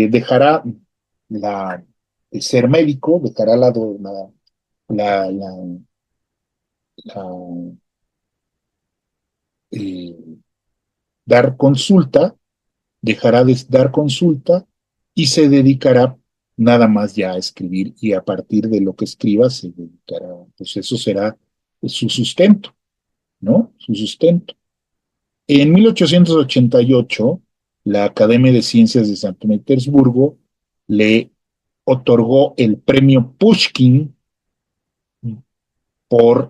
dejará la, el ser médico, dejará la, la, la, eh, dar consulta, dejará de dar consulta y se dedicará nada más ya a escribir y a partir de lo que escriba se dedicará, pues eso será su sustento, ¿no? Su sustento. En 1888, la Academia de Ciencias de San Petersburgo le otorgó el premio Pushkin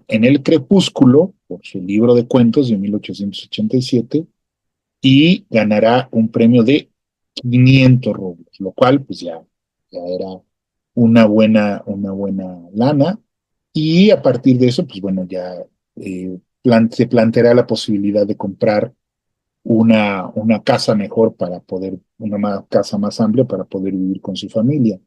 En el Crepúsculo, por su libro de cuentos de 1887, y ganará un premio de 500 rublos, lo cual pues ya era una buena lana, y a partir de eso, pues bueno, ya se planteará la posibilidad de comprar una casa mejor para poder, casa más amplia para poder vivir con su familia.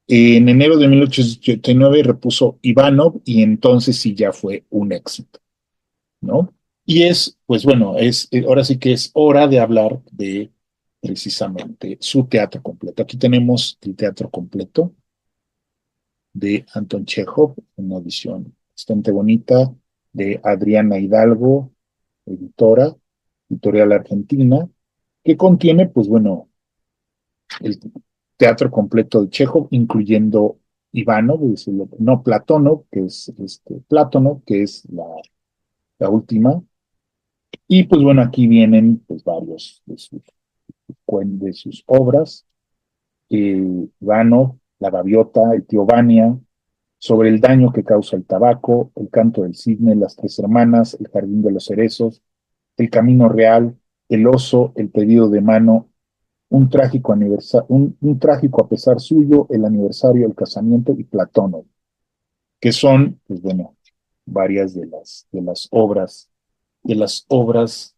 En enero de 1889 repuso Ivanov y entonces sí ya fue un éxito, ¿no? Y pues bueno, ahora sí que es hora de hablar de precisamente su teatro completo. Aquí tenemos el teatro completo de Anton Chekhov, una edición bastante bonita de Adriana Hidalgo, editorial argentina, que contiene, pues bueno, el teatro completo de Chekhov, incluyendo Ivanov, no Platonov, que es Platonov, que es la última. Y pues bueno, aquí vienen pues varios de sus obras. Ivanov, La Gaviota, El tío Vania, sobre el daño que causa el tabaco, El canto del cisne, Las tres hermanas, El jardín de los cerezos, El camino real, El oso, El pedido de mano, un trágico a pesar suyo, El aniversario, El casamiento y Platóno, que son, pues bueno, varias de las obras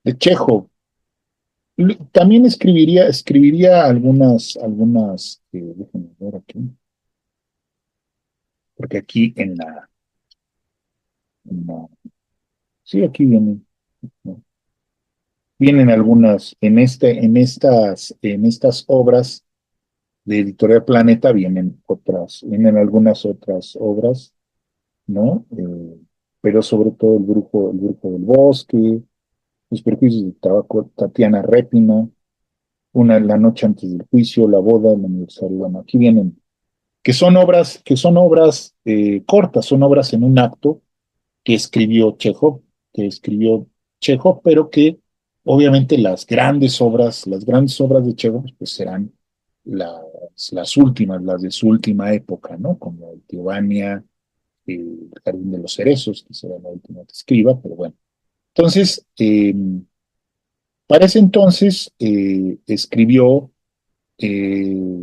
de Chekhov. También escribiría déjenme ver aquí, porque aquí sí, aquí vienen, ¿no? Vienen algunas, en estas obras de Editorial Planeta vienen algunas otras obras, ¿no? Pero sobre todo el brujo del bosque, Los perjuicios del tabaco, Tatiana Repina, La noche antes del juicio, La boda, el aniversario, bueno, aquí vienen, que son obras cortas, son obras en un acto que escribió Chekhov, que escribió Chekhov, pero que obviamente las grandes obras de Chekhov, pues serán las últimas, las de su última época, ¿no? Como el Teobania, el Jardín de los Cerezos, que será la última que escriba, pero bueno. Entonces, para ese entonces escribió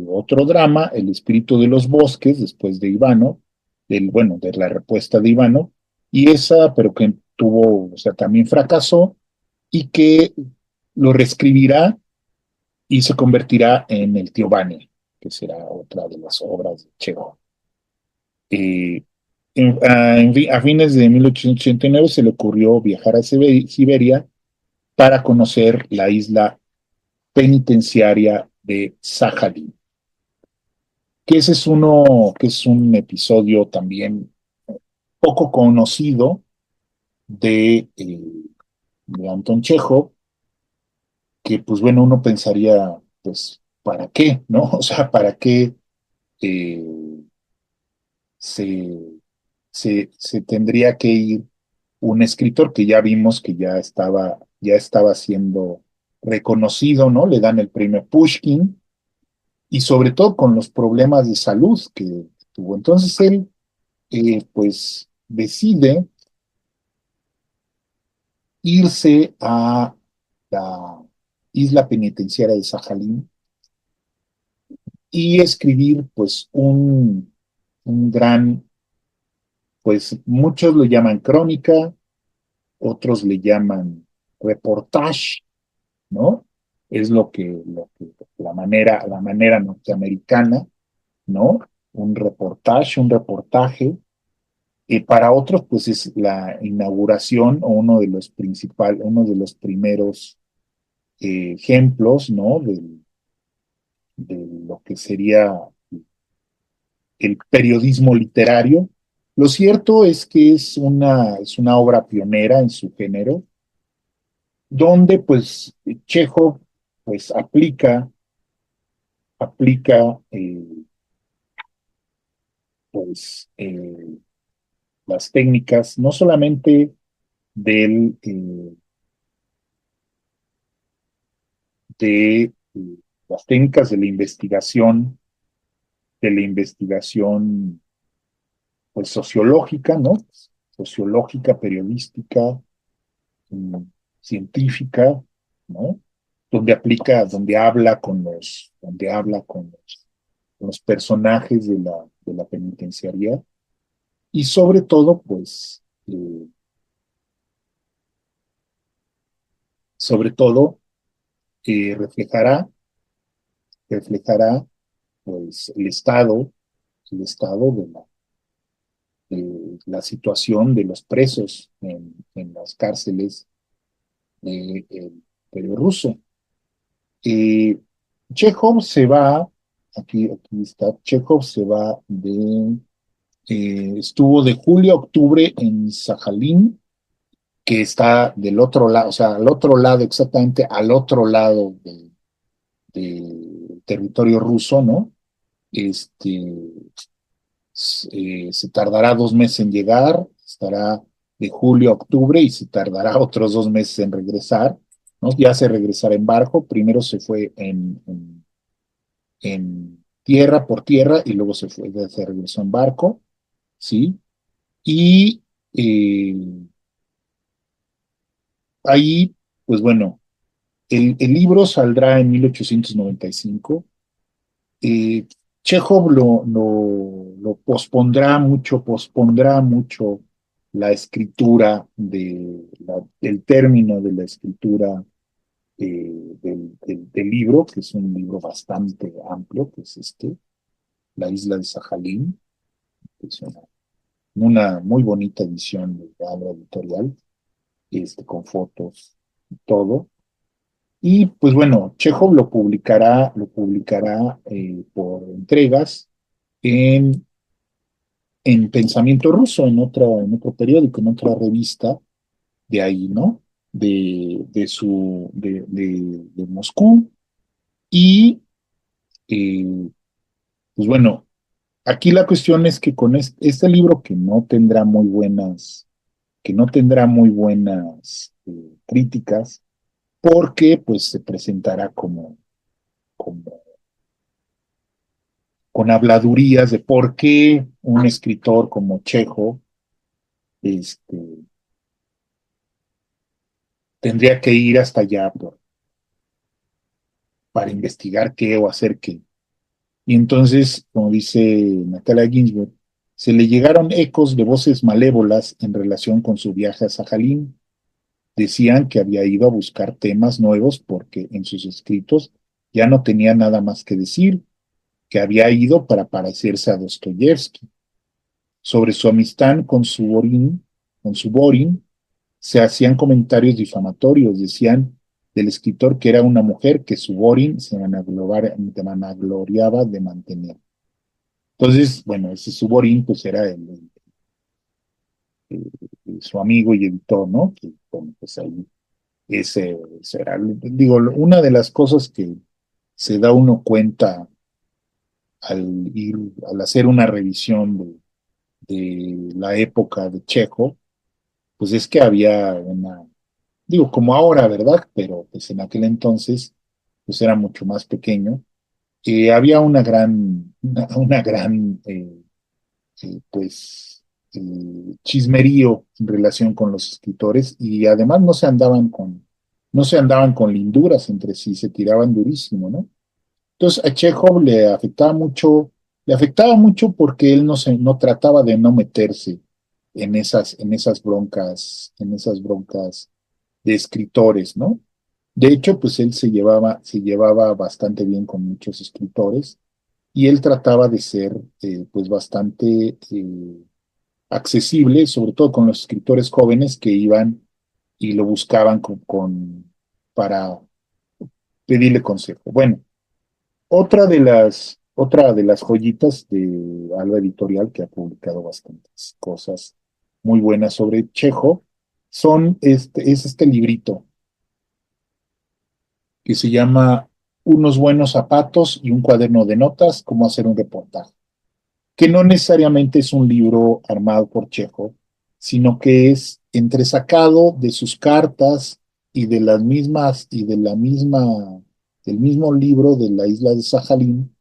otro drama, El espíritu de los bosques, después de Ivano, de la respuesta de Ivano, y esa, pero que tuvo, o sea, también fracasó, y que lo reescribirá y se convertirá en El tío Vane, que será otra de las obras de Chekhov. Eh, a fines de 1889 se le ocurrió viajar a Siberia para conocer la isla penitenciaria de Sajalín, que es un episodio también poco conocido de Anton Chekhov, que pues bueno, uno pensaría, pues, ¿para qué? ¿No? O sea, ¿para qué eh, se, se tendría que ir un escritor que ya vimos que ya estaba siendo reconocido, ¿no? Le dan el premio Pushkin, y sobre todo con los problemas de salud que tuvo. Entonces él, pues, decide irse a la isla penitenciaria de Sajalín y escribir, pues, un gran, pues, muchos lo llaman crónica, otros le llaman reportaje, ¿no? Es la manera norteamericana, ¿no? Un reportaje. Y para otros, pues es la inauguración o uno de los primeros ejemplos, ¿no? De lo que sería el periodismo literario. Lo cierto es que es una obra pionera en su género, donde pues Chekhov pues aplica pues las técnicas no solamente del, de las técnicas de la investigación pues sociológica, ¿no? Sociológica, periodística, mm, científica, ¿no? Donde habla con los personajes de la penitenciaría y sobre todo, pues, sobre todo, reflejará, reflejará, pues, el estado de la situación de los presos en las cárceles del Imperio Ruso. Eh, Chekhov se va, aquí está, Chekhov se va estuvo de julio a octubre en Sajalín, que está del otro lado, o sea, al otro lado, exactamente al otro lado del territorio ruso, ¿no? Este, se tardará 2 meses en llegar, estará de julio a octubre y se tardará otros 2 meses en regresar, ¿no? Ya se regresará en barco, primero se fue en tierra por tierra y luego se regresó en barco, ¿sí? Y eh, ahí, pues bueno, el libro saldrá en 1895. eh, Chekhov pospondrá mucho la escritura el término de la escritura del libro, que es un libro bastante amplio, que es La isla de Sajalín, que es una muy bonita edición de obra editorial, con fotos y todo. Y pues bueno, Chekhov lo publicará por entregas en, en Pensamiento Ruso, en otro periódico, en otra revista de ahí, ¿no? De Moscú. Y pues bueno, aquí la cuestión es que con este libro que no tendrá muy buenas críticas, porque pues se presentará como con habladurías de por qué un escritor como Chejo este, tendría que ir hasta allá para investigar qué o hacer qué. Y entonces, como dice Natalia Ginsburg, se le llegaron ecos de voces malévolas en relación con su viaje a Sajalín. Decían que había ido a buscar temas nuevos porque en sus escritos ya no tenía nada más que decir, que había ido para parecerse a Dostoyevsky. Sobre su amistad con Suborin, se hacían comentarios difamatorios, decían del escritor que era una mujer que Suborin vanagloriaba de mantener. Entonces, bueno, ese Suborin pues era su amigo y editor, ¿no? Que, bueno, pues ahí ese era, digo, una de las cosas que se da uno cuenta al hacer una revisión de la época de Checo, pues es que había digo, como ahora, ¿verdad? Pero pues en aquel entonces, pues era mucho más pequeño había una gran pues, chismerío en relación con los escritores y además no se andaban con linduras entre sí, se tiraban durísimo, ¿no? Entonces a Chekhov le afectaba mucho porque él no trataba de no meterse en esas broncas de escritores, ¿no? De hecho, pues él se llevaba bastante bien con muchos escritores y él trataba de ser, pues, bastante accesible, sobre todo con los escritores jóvenes que iban y lo buscaban para pedirle consejo. Bueno, otra de las joyitas de Alba Editorial, que ha publicado bastantes cosas muy buenas sobre Chejo, es este librito que se llama Unos buenos zapatos y un cuaderno de notas, cómo hacer un reportaje, que no necesariamente es un libro armado por Chejo, sino que es entresacado de sus cartas y de las mismas, y de la misma, del mismo libro de la isla de Sajalín,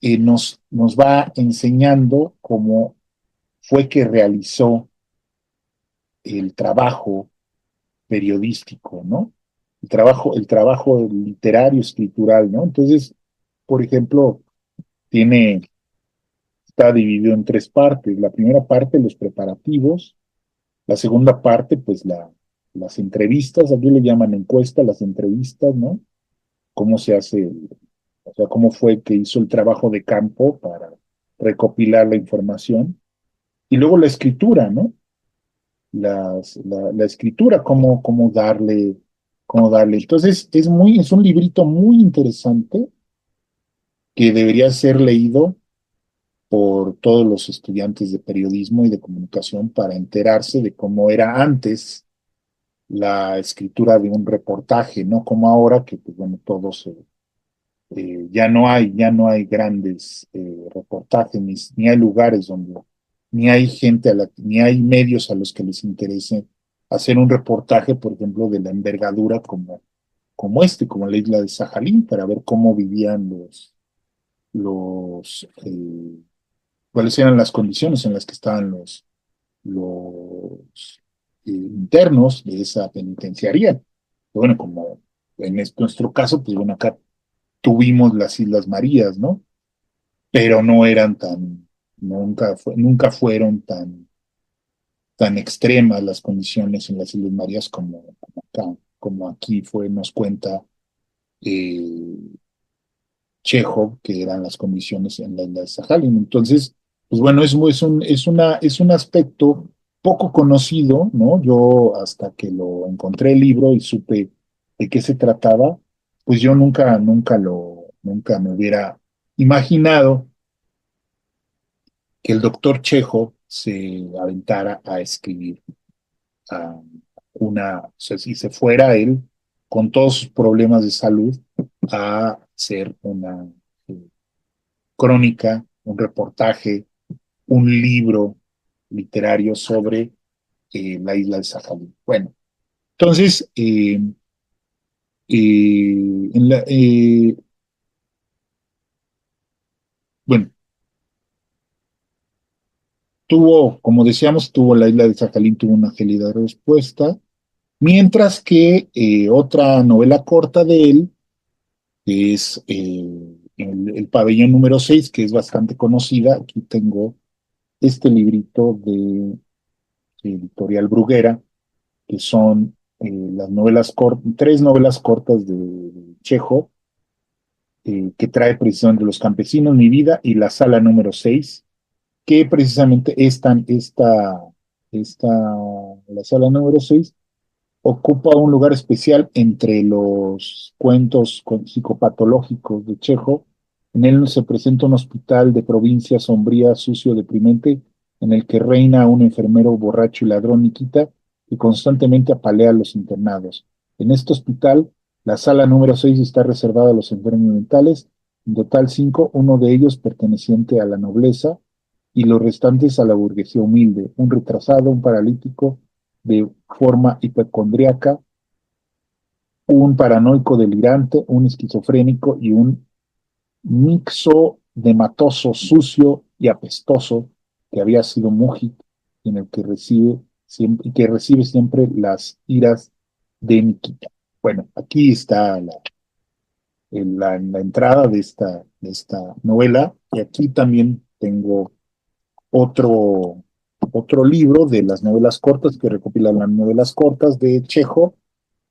nos va enseñando cómo fue que realizó el trabajo periodístico, ¿no? El trabajo literario, escritural, ¿no? Entonces, por ejemplo, tiene, está dividido en tres partes. La primera parte, los preparativos. La segunda parte, pues las entrevistas, aquí le llaman encuesta, las entrevistas, ¿no? Cómo se hace, o sea, cómo fue que hizo el trabajo de campo para recopilar la información. Y luego la escritura, ¿no? La escritura, cómo darle. Entonces, es un librito muy interesante que debería ser leído por todos los estudiantes de periodismo y de comunicación para enterarse de cómo era antes la escritura de un reportaje, no como ahora que, pues, bueno, ya no hay grandes reportajes, ni hay lugares donde, ni hay ni hay medios a los que les interese hacer un reportaje, por ejemplo, de la envergadura como la isla de Sajalín, para ver cómo vivían los cuáles eran las condiciones en las que estaban los internos de esa penitenciaría. Bueno, como en nuestro caso, pues bueno, acá tuvimos las Islas Marías, ¿no? Pero no eran nunca fueron tan extremas las condiciones en las Islas Marías como acá, como aquí nos cuenta eh, Chekhov, que eran las condiciones en la isla de Sajalín. Entonces, pues bueno, es un aspecto poco conocido, ¿no? Yo hasta que lo encontré el libro y supe de qué se trataba, pues yo nunca me hubiera imaginado que el doctor Chekhov se aventara a escribir a o sea, si se fuera él con todos sus problemas de salud a hacer una crónica, un reportaje, un libro literario sobre la isla de Sajalín. Bueno, entonces, bueno, como decíamos, la isla de Sajalín tuvo una gélida respuesta, mientras que otra novela corta de él es el pabellón número 6, que es bastante conocida. Aquí tengo este librito de Editorial Bruguera, que son tres novelas cortas de Chejo, que trae precisamente Los Campesinos, Mi Vida y La Sala número 6, que precisamente esta, la sala número 6 ocupa un lugar especial entre los cuentos psicopatológicos de Chejo. En él se presenta un hospital de provincia sombría, sucio, deprimente, en el que reina un enfermero borracho y ladrón Nikita que constantemente apalea a los internados. En este hospital, la sala número 6 está reservada a los enfermos mentales, en total cinco, uno de ellos perteneciente a la nobleza y los restantes a la burguesía humilde, un retrasado, un paralítico de forma hipocondríaca, un paranoico delirante, un esquizofrénico y un mixo dematoso, sucio y apestoso que había sido Mujit, en el que recibe siempre, y que recibe siempre las iras de Nikita. Bueno, aquí está la entrada de esta novela, y aquí también tengo otro, otro libro de las novelas cortas que recopilan las novelas cortas de Chejo.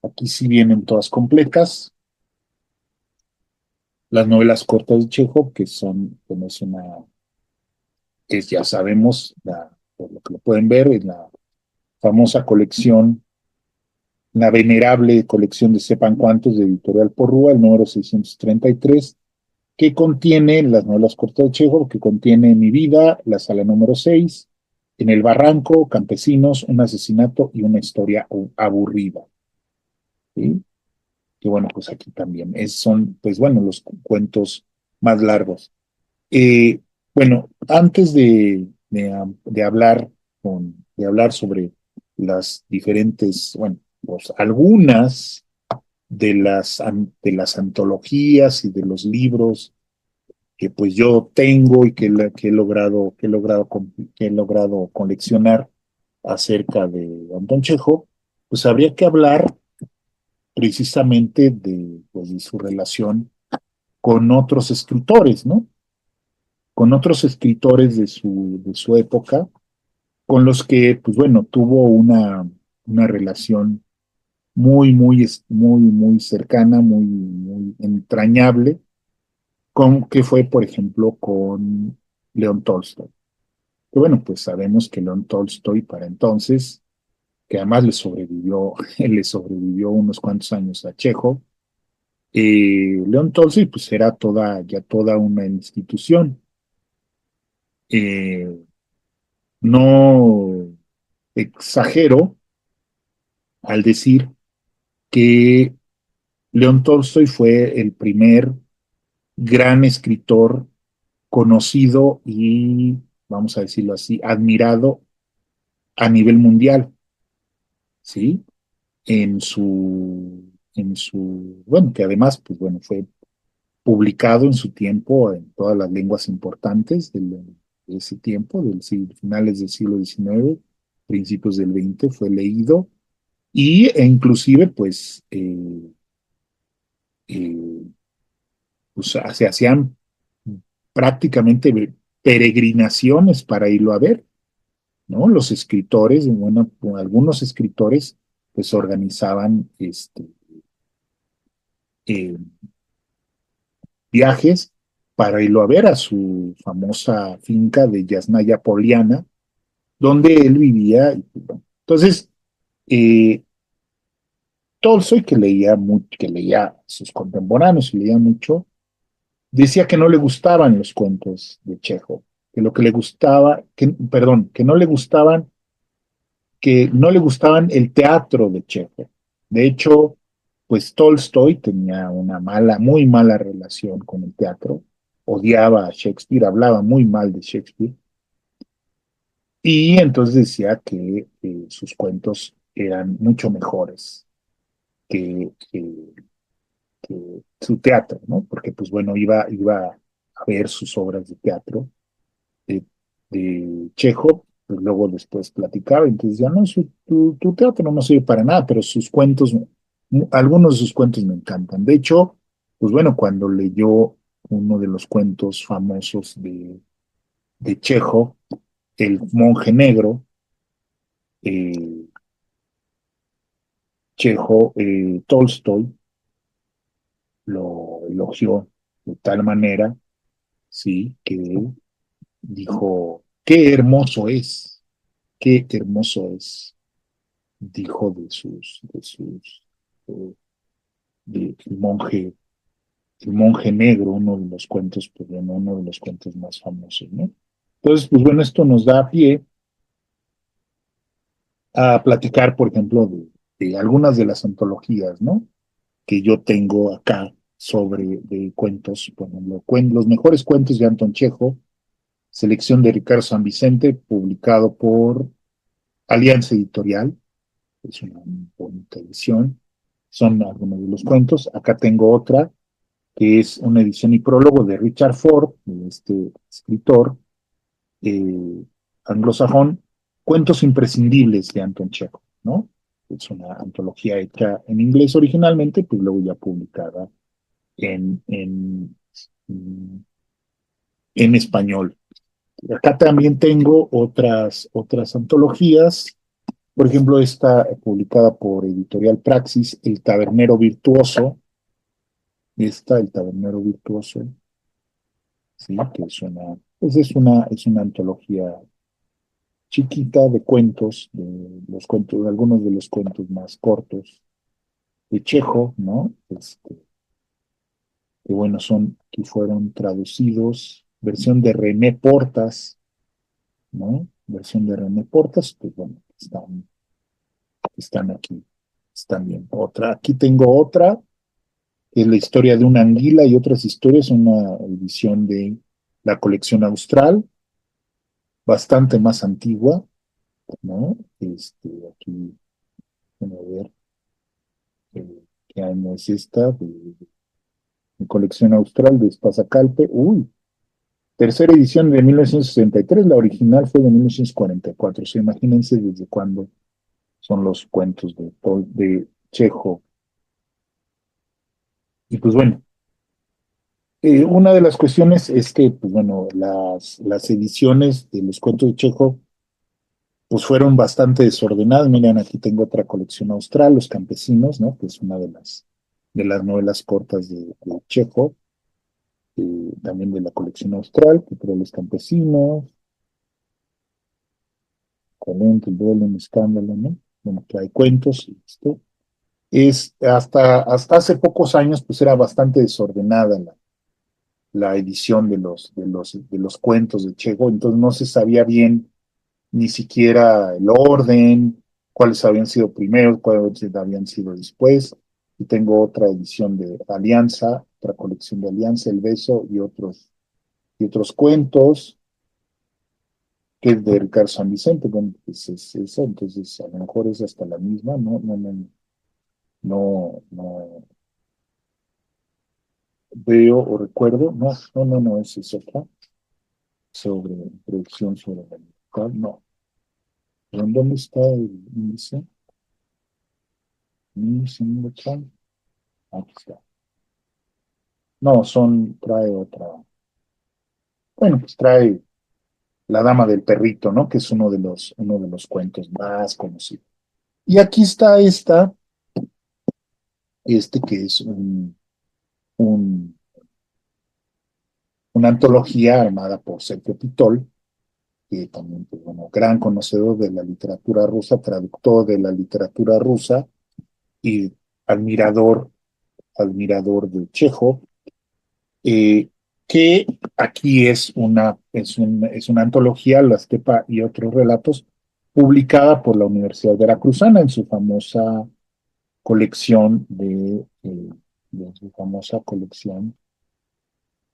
Aquí sí vienen todas completas. Las novelas cortas de Chejo, que son, como es una, que ya sabemos, por lo que lo pueden ver, en la famosa colección, la venerable colección de Sepan Cuántos de Editorial Porrúa, el número 633, que contiene las novelas cortas de Chejo, que contiene Mi vida, la sala número 6, En el barranco, Campesinos, un asesinato y una historia aburrida. ¿Sí? Que bueno, pues aquí también son, pues bueno, los cuentos más largos. Eh, bueno, antes de hablar de hablar sobre las diferentes, bueno, pues algunas de las antologías y de los libros que pues yo tengo y que he logrado coleccionar acerca de Antón Chejo, pues habría que hablar precisamente pues, de su relación con otros escritores, ¿no? Con otros escritores de su época, con los que, pues bueno, tuvo una relación muy cercana, muy entrañable, que fue, por ejemplo, con León Tolstoy. Que bueno, pues sabemos que León Tolstoy para entonces, que además le sobrevivió unos cuantos años a Chejo, León Tolstoy pues era ya toda una institución. Eh, no exagero al decir que León Tolstoy fue el primer gran escritor conocido y, vamos a decirlo así, admirado a nivel mundial, ¿sí? Bueno, que además, pues bueno, fue publicado en su tiempo en todas las lenguas importantes de ese tiempo, finales del siglo XIX, principios del XX, fue leído e inclusive, pues, eh, pues se hacían prácticamente peregrinaciones para irlo a ver, ¿no? Los escritores, bueno, algunos escritores, pues organizaban eh, viajes para irlo a ver a su famosa finca de Yasnaya Poliana, donde él vivía. Entonces, eh, Tolstoy, que leía a sus contemporáneos y leía mucho, decía que no le gustaban los cuentos de Chekhov, que lo que le gustaba, perdón, que no le gustaban el teatro de Chekhov. De hecho, pues Tolstoy tenía una muy mala relación con el teatro, odiaba a Shakespeare, hablaba muy mal de Shakespeare, y entonces decía que sus cuentos eran mucho mejores que su teatro, ¿no? Porque pues bueno, iba a ver sus obras de teatro de, de Chekhov, pues luego después platicaba, entonces ya no, tu teatro no sirve para nada, pero sus cuentos, algunos de sus cuentos me encantan. De hecho, pues bueno, cuando leyó uno de los cuentos famosos de Chekhov, El monje negro, eh, Tolstoy lo elogió de tal manera, sí, que dijo, qué hermoso es, dijo eh, el monje negro, uno de los cuentos, pues bueno, uno de los cuentos más famosos, ¿no? Entonces, pues bueno, esto nos da pie a platicar, por ejemplo, de algunas de las antologías, ¿no? Que yo tengo acá sobre de cuentos, bueno, los mejores cuentos de Anton Chejo, selección de Ricardo San Vicente, publicado por Alianza Editorial, es una bonita edición, son algunos de los cuentos. Acá tengo otra que es una edición y prólogo de Richard Ford, este escritor anglosajón, Cuentos imprescindibles de Anton Chekhov, ¿no? Es una antología hecha en inglés originalmente, pues luego ya publicada en, en, en español. Acá también tengo otras antologías, por ejemplo, esta publicada por Editorial Praxis, El Tabernero Virtuoso, El Tabernero Virtuoso, ¿sí? Que es una, pues es una antología chiquita de cuentos, de los cuentos, de algunos de los cuentos más cortos de Chejo, ¿no? Que bueno, que fueron traducidos, versión de René Portas, ¿no? Versión de René Portas, pues bueno, están aquí, están bien. Aquí tengo otra, que es la historia de una anguila y otras historias, una edición de la colección austral, bastante más antigua, ¿no? Aquí, vamos a ver qué año es esta, de colección austral de Espasacalpe. Uy, tercera edición de 1963, la original fue de 1944. O sea, imagínense desde cuándo son los cuentos de Chejo. Y pues bueno, una de las cuestiones es que, pues bueno, las ediciones de los cuentos de Chejo, pues fueron bastante desordenadas. Miren, aquí tengo otra colección austral, Los Campesinos, ¿no? Que es una de las novelas cortas de Chejo, también de la colección austral, que trae Los Campesinos, Talento, el duelo, un escándalo, ¿no? Bueno, trae cuentos y esto. Hasta hace pocos años, pues era bastante desordenada la edición de los cuentos de Chejo, entonces no se sabía bien ni siquiera el orden, cuáles habían sido primero, cuáles habían sido después. Y tengo otra edición de Alianza, otra colección de Alianza, El Beso y otros cuentos, que es de Ricardo San Vicente. Bueno, pues es eso, entonces a lo mejor es hasta la misma, no, no, no, no, no veo o recuerdo, no, no, no, no, esa es otra, sobre introducción sobre la libertad, no. ¿Pero en dónde está el índice? Índice número tal. Aquí está. No, trae otra. Bueno, pues trae La Dama del Perrito, ¿no? Que es uno de los cuentos más conocidos. Y aquí está que es un- una antología armada por Sergio Pitol, que también, pues, bueno, gran conocedor de la literatura rusa, traductor de la literatura rusa y admirador, admirador de Chejo, eh, que aquí es una antología, La Estepa y otros relatos, publicada por la Universidad Veracruzana en su famosa colección de su famosa colección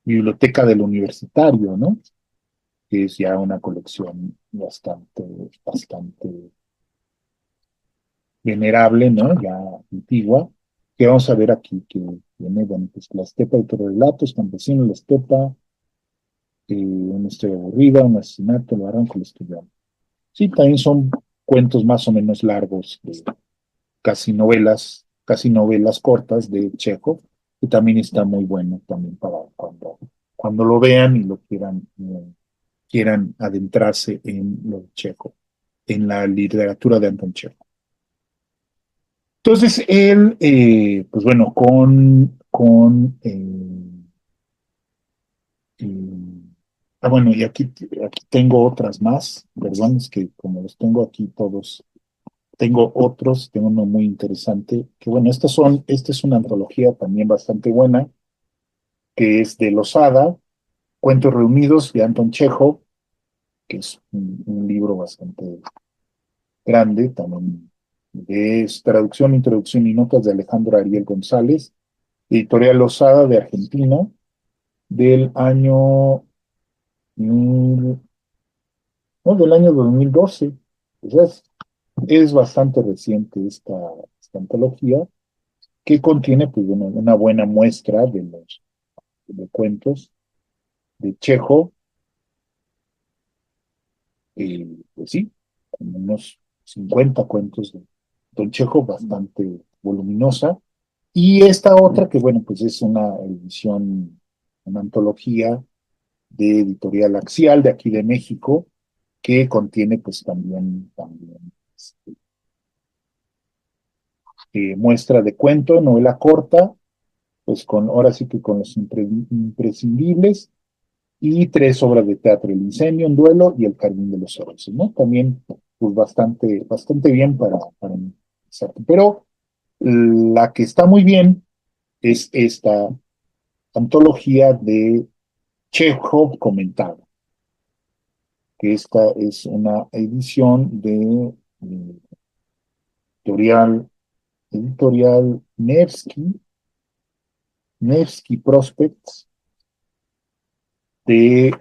Biblioteca del Universitario, ¿no? Que es ya una colección bastante, bastante venerable, ¿no? Ya antigua, que vamos a ver aquí, que tiene, bueno, pues La Estepa y otros relatos, campesinos, La Estepa, una historia aburrida, un asesinato, el barranco, el estudiante. Sí, también son cuentos más o menos largos, casi novelas cortas de Chekhov, y también está muy bueno también para cuando lo vean y lo quieran adentrarse en lo de Chekhov, en la literatura de Anton Chekhov. Entonces, él, pues bueno, bueno, y aquí tengo otras más, perdón, es que como los tengo aquí todos, tengo uno muy interesante, que bueno, esta es una antología también bastante buena, que es de Losada, Cuentos Reunidos de Anton Chekhov, que es un libro bastante grande, también es traducción, introducción y notas de Alejandro Ariel González, editorial Losada de Argentina, del año, no, del año 2012. Pues es bastante reciente esta antología, que contiene pues, una buena muestra de cuentos de Chejo, pues sí, como unos 50 cuentos de Don Chejo, bastante voluminosa. Y esta otra, que bueno, pues es una edición, una antología de Editorial Axial de aquí de México, que contiene pues también muestra de cuento, novela corta, pues con, ahora sí que con los imprescindibles, y tres obras de teatro, El Incendio, Un Duelo y El Jardín de los Horrores, ¿no? También, pues bastante bien para empezar. Pero la que está muy bien es esta antología de Chekhov comentado, que esta es una edición de editorial Nevsky Prospects de, a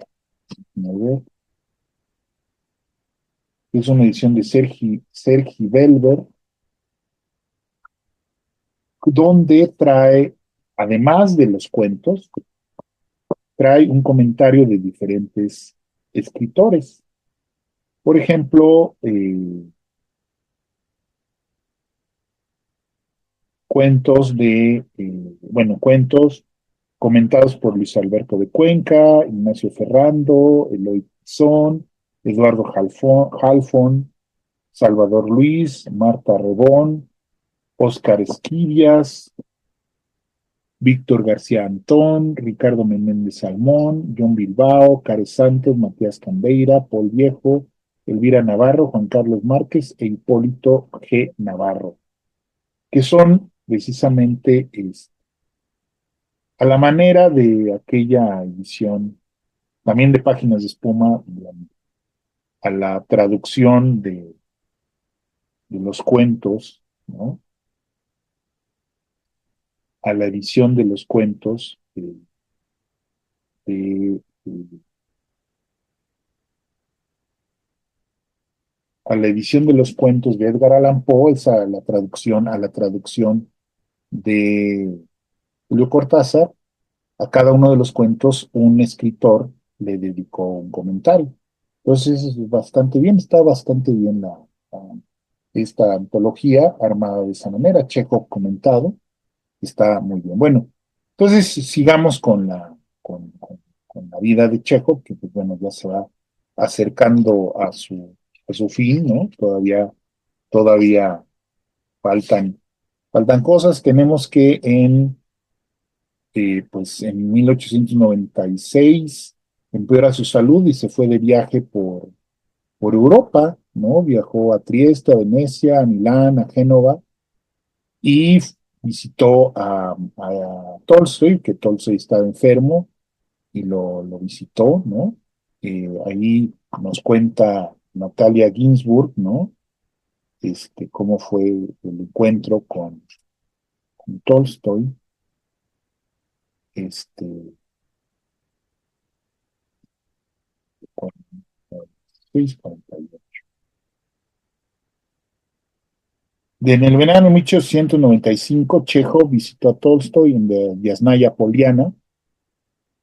ver, es una edición de Sergi Belber, donde trae, además de los cuentos, trae un comentario de diferentes escritores. Por ejemplo, cuentos comentados por Luis Alberto de Cuenca, Ignacio Ferrando, Eloy Pizón, Eduardo Halfon, Salvador Luis, Marta Rebón, Óscar Esquivias, Víctor García Antón, Ricardo Menéndez Salmón, John Bilbao, Care Santos, Matías Cambeira, Paul Viejo, Elvira Navarro, Juan Carlos Márquez e Hipólito G. Navarro, que son precisamente a la manera de aquella edición, también de Páginas de Espuma, a la traducción de los cuentos, ¿no? A la edición de los cuentos de a la edición de los cuentos de Edgar Allan Poe, es a la traducción de Julio Cortázar. A cada uno de los cuentos un escritor le dedicó un comentario. Entonces, es bastante bien, está bastante bien esta antología armada de esa manera. Chekhov comentado, está muy bien. Bueno, entonces sigamos con la vida de Chekhov, que pues bueno, ya se va acercando a su fin, ¿no? Todavía faltan cosas. Tenemos que pues en 1896 empeora su salud y se fue de viaje por Europa, ¿no? Viajó a Trieste, a Venecia, a Milán, a Génova y visitó a Tolstoy, que Tolstoy estaba enfermo y lo visitó, ¿no? Ahí nos cuenta Natalia Ginsburg, ¿no? Cómo fue el encuentro con Tolstoy, este, con, con 6:48. En el verano de 1895, Chekhov visitó a Tolstoy en la Yasnaya Poliana.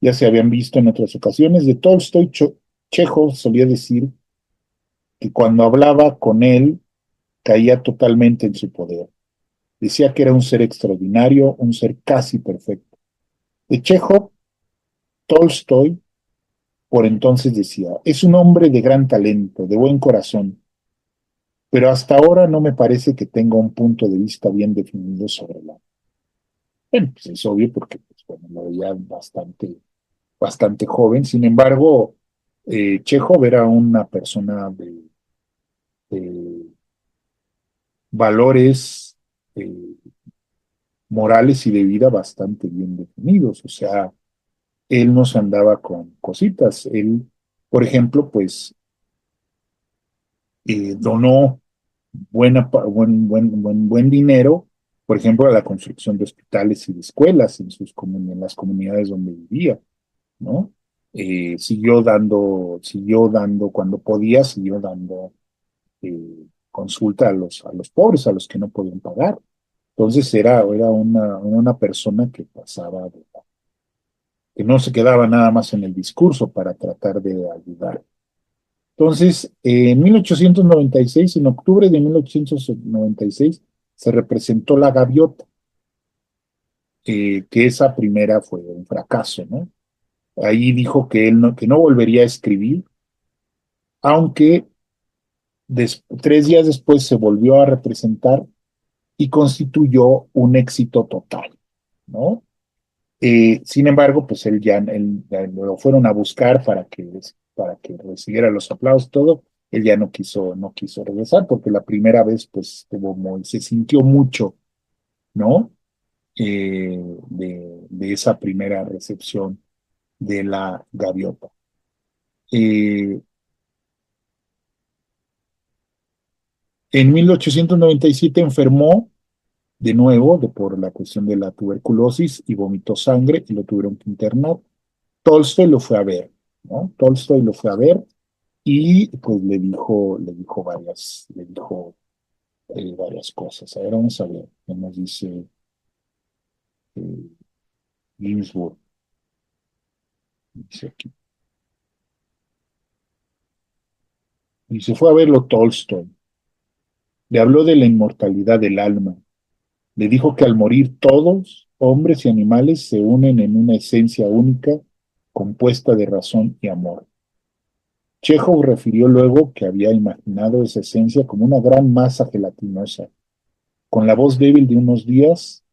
Ya se habían visto en otras ocasiones. De Tolstoy, Chekhov solía decir que cuando hablaba con él caía totalmente en su poder. Decía que era un ser extraordinario, un ser casi perfecto. De Chekhov, Tolstoy por entonces decía, es un hombre de gran talento, de buen corazón, pero hasta ahora no me parece que tenga un punto de vista bien definido sobre la... Bueno, pues es obvio porque pues, bueno, lo veía bastante joven. Sin embargo, Chekhov era una persona de valores morales y de vida bastante bien definidos. O sea, él no se andaba con cositas. Él, por ejemplo, pues donó buen dinero, por ejemplo, a la construcción de hospitales y de escuelas en las comunidades donde vivía, ¿no? Siguió dando, cuando podía, siguió dando consulta a los pobres, a los que no podían pagar. Entonces era una persona que pasaba que no se quedaba nada más en el discurso para tratar de ayudar. Entonces, en 1896, en octubre de 1896, se representó La Gaviota, que esa primera fue un fracaso, ¿no? Ahí dijo que no volvería a escribir, aunque 3 días después se volvió a representar y constituyó un éxito total, ¿no? Sin embargo, pues él ya lo fueron a buscar para que recibiera los aplausos, todo. Él ya no quiso regresar porque la primera vez, pues, se sintió mucho, ¿no? De esa primera recepción de la gaviota. Eh, en 1897 enfermó de nuevo por la cuestión de la tuberculosis y vomitó sangre y lo tuvieron que internar. Tolstoy lo fue a ver, ¿no? Tolstoy lo fue a ver y pues le dijo varias cosas. A ver, vamos a ver qué nos dice eh, Ginsburg. Dice aquí. Y se fue a verlo Tolstoy. Le habló de la inmortalidad del alma. Le dijo que al morir todos, hombres y animales, se unen en una esencia única compuesta de razón y amor. Chekhov refirió luego que había imaginado esa esencia como una gran masa gelatinosa. Con la voz débil de unos días,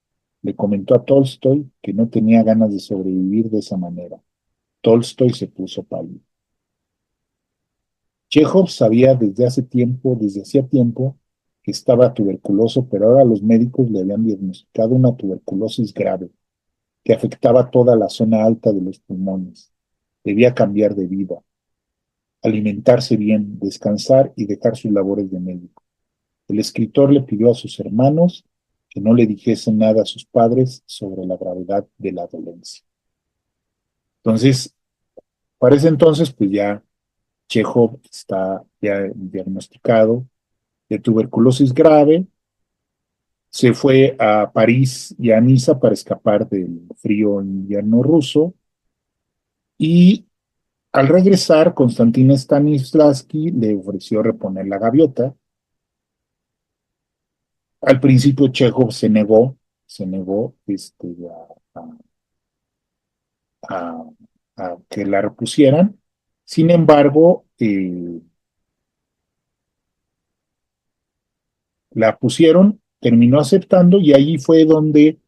le comentó a Tolstoy que no tenía ganas de sobrevivir de esa manera. Tolstoy se puso pálido. Chekhov sabía desde hacía tiempo, que estaba tuberculoso, pero ahora los médicos le habían diagnosticado una tuberculosis grave que afectaba toda la zona alta de los pulmones. Debía cambiar de vida, alimentarse bien, descansar y dejar sus labores de médico. El escritor le pidió a sus hermanos que no le dijesen nada a sus padres sobre la gravedad de la dolencia. Entonces, para ese entonces, pues ya Chekhov está ya diagnosticado de tuberculosis grave, se fue a París y a Niza para escapar del frío invierno ruso y al regresar, Konstantin Stanislavski le ofreció reponer la gaviota. Al principio Chekhov se negó a, a que la repusieran. Sin embargo, la pusieron, terminó aceptando y ahí fue donde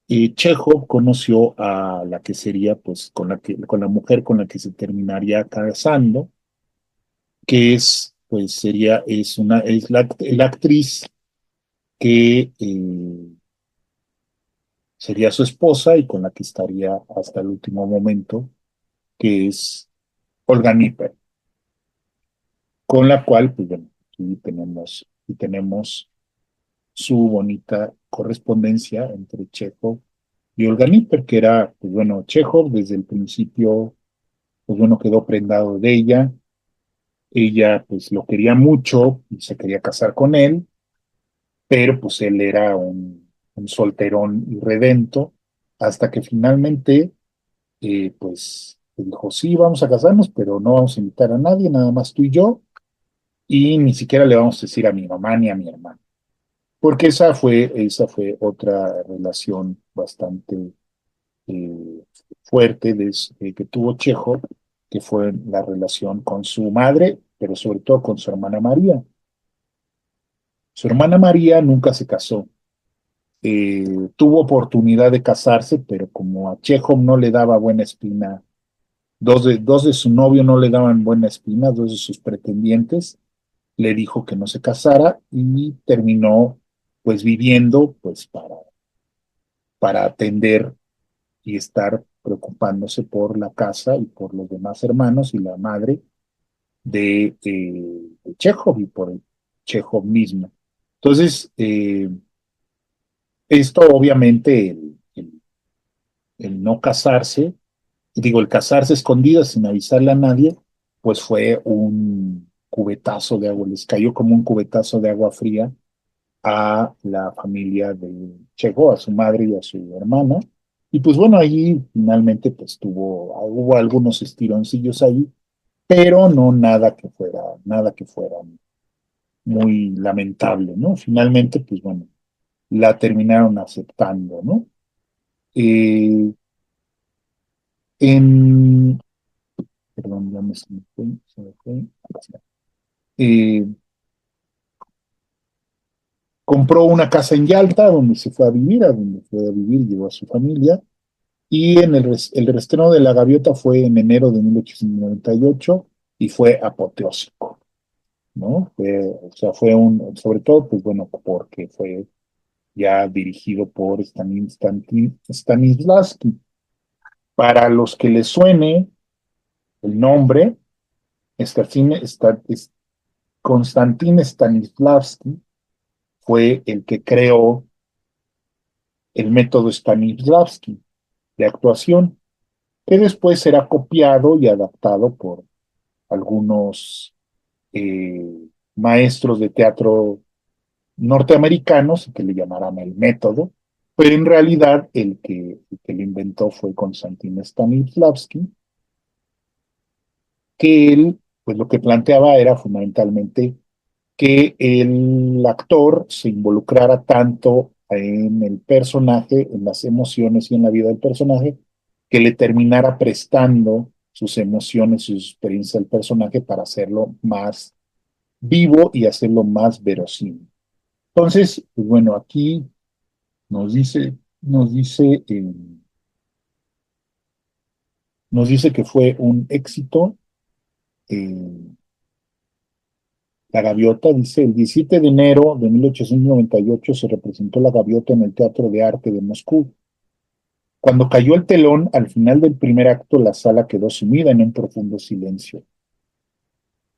Chekhov conoció a la que sería, pues, con la mujer con la que se terminaría casando, que es, pues, la actriz que sería su esposa y con la que estaría hasta el último momento, que es Olga Nipper, con la cual, pues bueno, y tenemos su bonita correspondencia entre Chekhov y Olga Nipper, que era, pues bueno, Chekhov desde el principio, pues bueno, quedó prendado de ella. Ella, pues lo quería mucho y se quería casar con él, pero pues él era un solterón irredento, hasta que finalmente, pues le dijo, sí, vamos a casarnos, pero no vamos a invitar a nadie, nada más tú y yo, y ni siquiera le vamos a decir a mi mamá ni a mi hermano. Porque esa fue otra relación bastante eh, fuerte que tuvo Chejo, que fue la relación con su madre, pero sobre todo con su hermana María. Su hermana María nunca se casó. Tuvo oportunidad de casarse, pero como a Chejo no le daba buena espina, dos de su novio no le daban buena espina, dos de sus pretendientes, le dijo que no se casara y terminó pues viviendo pues para atender y estar preocupándose por la casa y por los demás hermanos y la madre de Chekhov y por el Chekhov mismo. Entonces, esto obviamente, el no casarse, digo, el casarse escondidas sin avisarle a nadie, pues fue un cubetazo de agua, les cayó como un cubetazo de agua fría a la familia de Chekhov, a su madre y a su hermana, Y pues bueno, ahí finalmente pues hubo algunos estironcillos ahí, pero no nada que fuera muy lamentable, ¿no? Finalmente, pues bueno, la terminaron aceptando, ¿no? Eh, en, perdón, ya se me fue. Eh, Compró una casa en Yalta, donde se fue a vivir, a donde fue a vivir, llevó a su familia, y el reestreno de La Gaviota fue en enero de 1898 y fue apoteósico, ¿no? O sea, sobre todo, pues bueno, porque fue ya dirigido por Stanislavski. Para los que les suene el nombre, Konstantin Stanislavski fue el que creó el método Stanislavski de actuación, que después será copiado y adaptado por algunos maestros de teatro norteamericanos, que le llamarán el método, pero en realidad el que lo inventó fue Konstantin Stanislavski, que él, pues lo que planteaba era fundamentalmente que el actor se involucrara tanto en el personaje, en las emociones y en la vida del personaje, que le terminara prestando sus emociones y sus experiencias al personaje para hacerlo más vivo y hacerlo más verosímil. Entonces, pues bueno, aquí nos dice, nos dice que fue un éxito. eh, La Gaviota dice, el 17 de enero de 1898 se representó La Gaviota en el Teatro de Arte de Moscú. Cuando cayó el telón, al final del primer acto, la sala quedó sumida en un profundo silencio,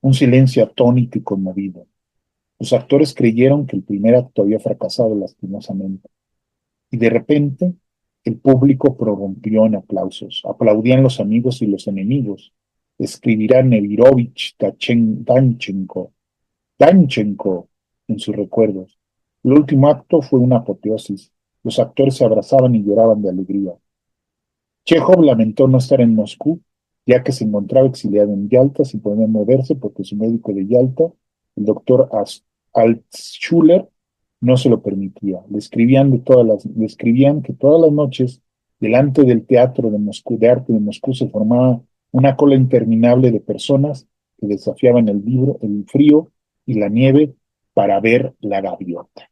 un silencio atónito y conmovido. Los actores creyeron que el primer acto había fracasado lastimosamente, y de repente el público prorrumpió en aplausos. Aplaudían los amigos y los enemigos. Escribirá Nevirovich Danchenko en sus recuerdos. El último acto fue una apoteosis. Los actores se abrazaban y lloraban de alegría. Chekhov lamentó no estar en Moscú, ya que se encontraba exiliado en Yalta sin poder moverse porque su médico de Yalta, el doctor Altschuler, no se lo permitía. Le escribían que todas las noches, delante del teatro de Moscú, de arte de Moscú, se formaba una cola interminable de personas que desafiaban el frío y la nieve para ver la gaviota.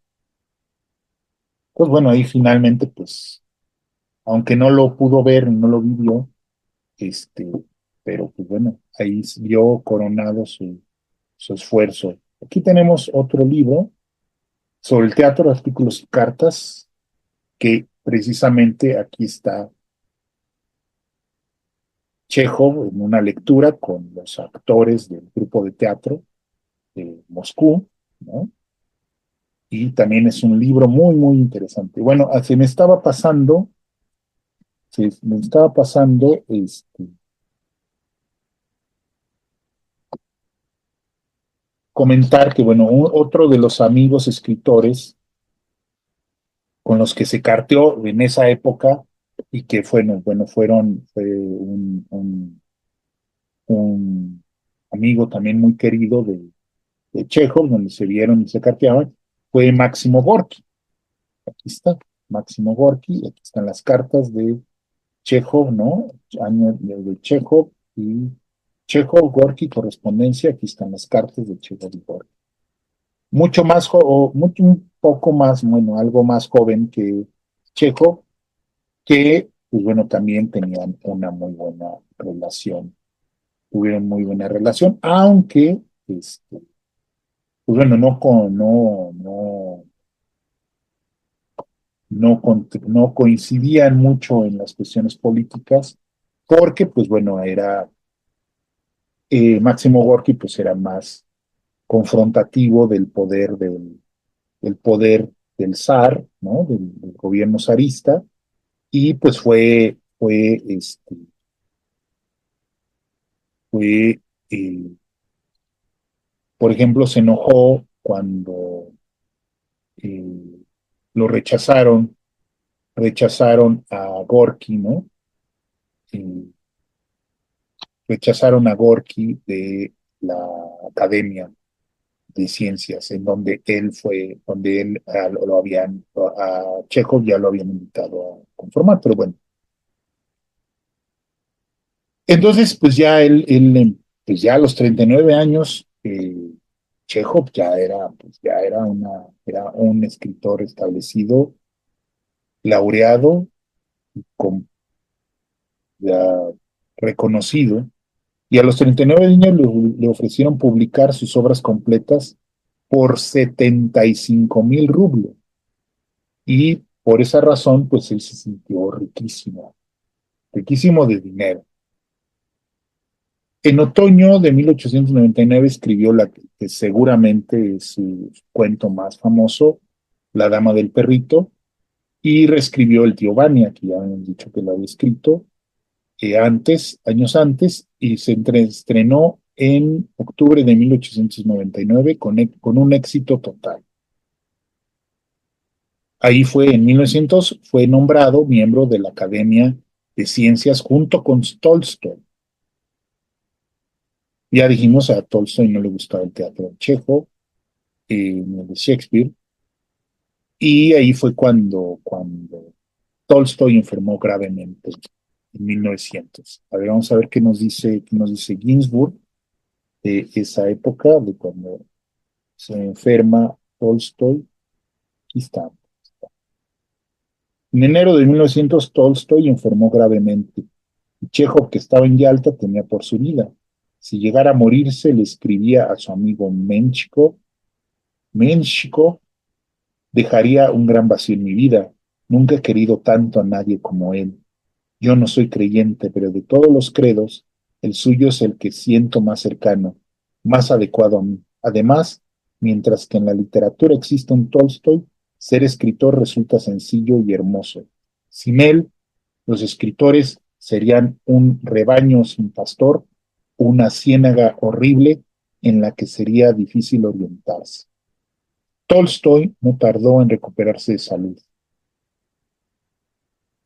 Pues bueno, ahí finalmente, pues, aunque no lo pudo ver, no lo vivió, este, pero pues bueno, ahí vio coronado su esfuerzo. Aquí tenemos otro libro sobre el teatro, artículos y cartas, que precisamente aquí está Chekhov en una lectura con los actores del grupo de teatro de Moscú, ¿no? Y también es un libro muy, muy interesante. Bueno, me estaba pasando, comentar que, bueno, otro de los amigos escritores con los que se carteó en esa época y que fue un amigo también muy querido de Chekhov, donde se vieron y se carteaban, fue Máximo Gorki. Aquí está, Máximo Gorki, aquí están las cartas de Chekhov, ¿no? Año de Chekhov y Chekhov, Gorki, correspondencia, aquí están las cartas de Chekhov y Gorki. Un poco más, bueno, algo más joven que Chekhov, que, pues bueno, también tenían una muy buena relación, tuvieron muy buena relación, aunque, pues bueno, no coincidían mucho en las cuestiones políticas, porque, pues bueno, Máximo Gorki, pues era más confrontativo del poder del zar, ¿no? Del gobierno zarista, y pues fue por ejemplo, se enojó cuando eh, lo rechazaron rechazaron a Gorky, ¿no? Y rechazaron a Gorky de la Academia de Ciencias, en donde él fue, donde él lo habían, a Chekhov ya lo habían invitado a conformar, pero bueno. Entonces, pues ya pues ya a los 39 años, Chekhov ya era, pues ya era un escritor establecido, laureado, con, ya reconocido, y a los 39 años le ofrecieron publicar sus obras completas por 75,000 rublos. Y por esa razón, pues él se sintió riquísimo, riquísimo de dinero. En otoño de 1899 escribió la que seguramente es su cuento más famoso, La Dama del Perrito, y reescribió El Tío Vania, que ya habían dicho que lo había escrito años antes, y se estrenó en octubre de 1899 con un éxito total. Ahí fue, en 1900, fue nombrado miembro de la Academia de Ciencias junto con Tolstoy. Ya dijimos, a Tolstoy no le gustaba el teatro de Chekhov, ni el de Shakespeare, y ahí fue cuando Tolstoy enfermó gravemente en 1900. A ver, vamos a ver qué nos dice Ginsburg de esa época, de cuando se enferma Tolstoy. Aquí está. En enero de 1900, Tolstoy enfermó gravemente. Chekhov, que estaba en Yalta, temía por su vida. Si llegara a morirse, le escribía a su amigo Menchikov: Menchikov, dejaría un gran vacío en mi vida. Nunca he querido tanto a nadie como él. Yo no soy creyente, pero de todos los credos, el suyo es el que siento más cercano, más adecuado a mí. Además, mientras que en la literatura existe un Tolstoy, ser escritor resulta sencillo y hermoso. Sin él, los escritores serían un rebaño sin pastor, una ciénaga horrible en la que sería difícil orientarse. Tolstoy no tardó en recuperarse de salud.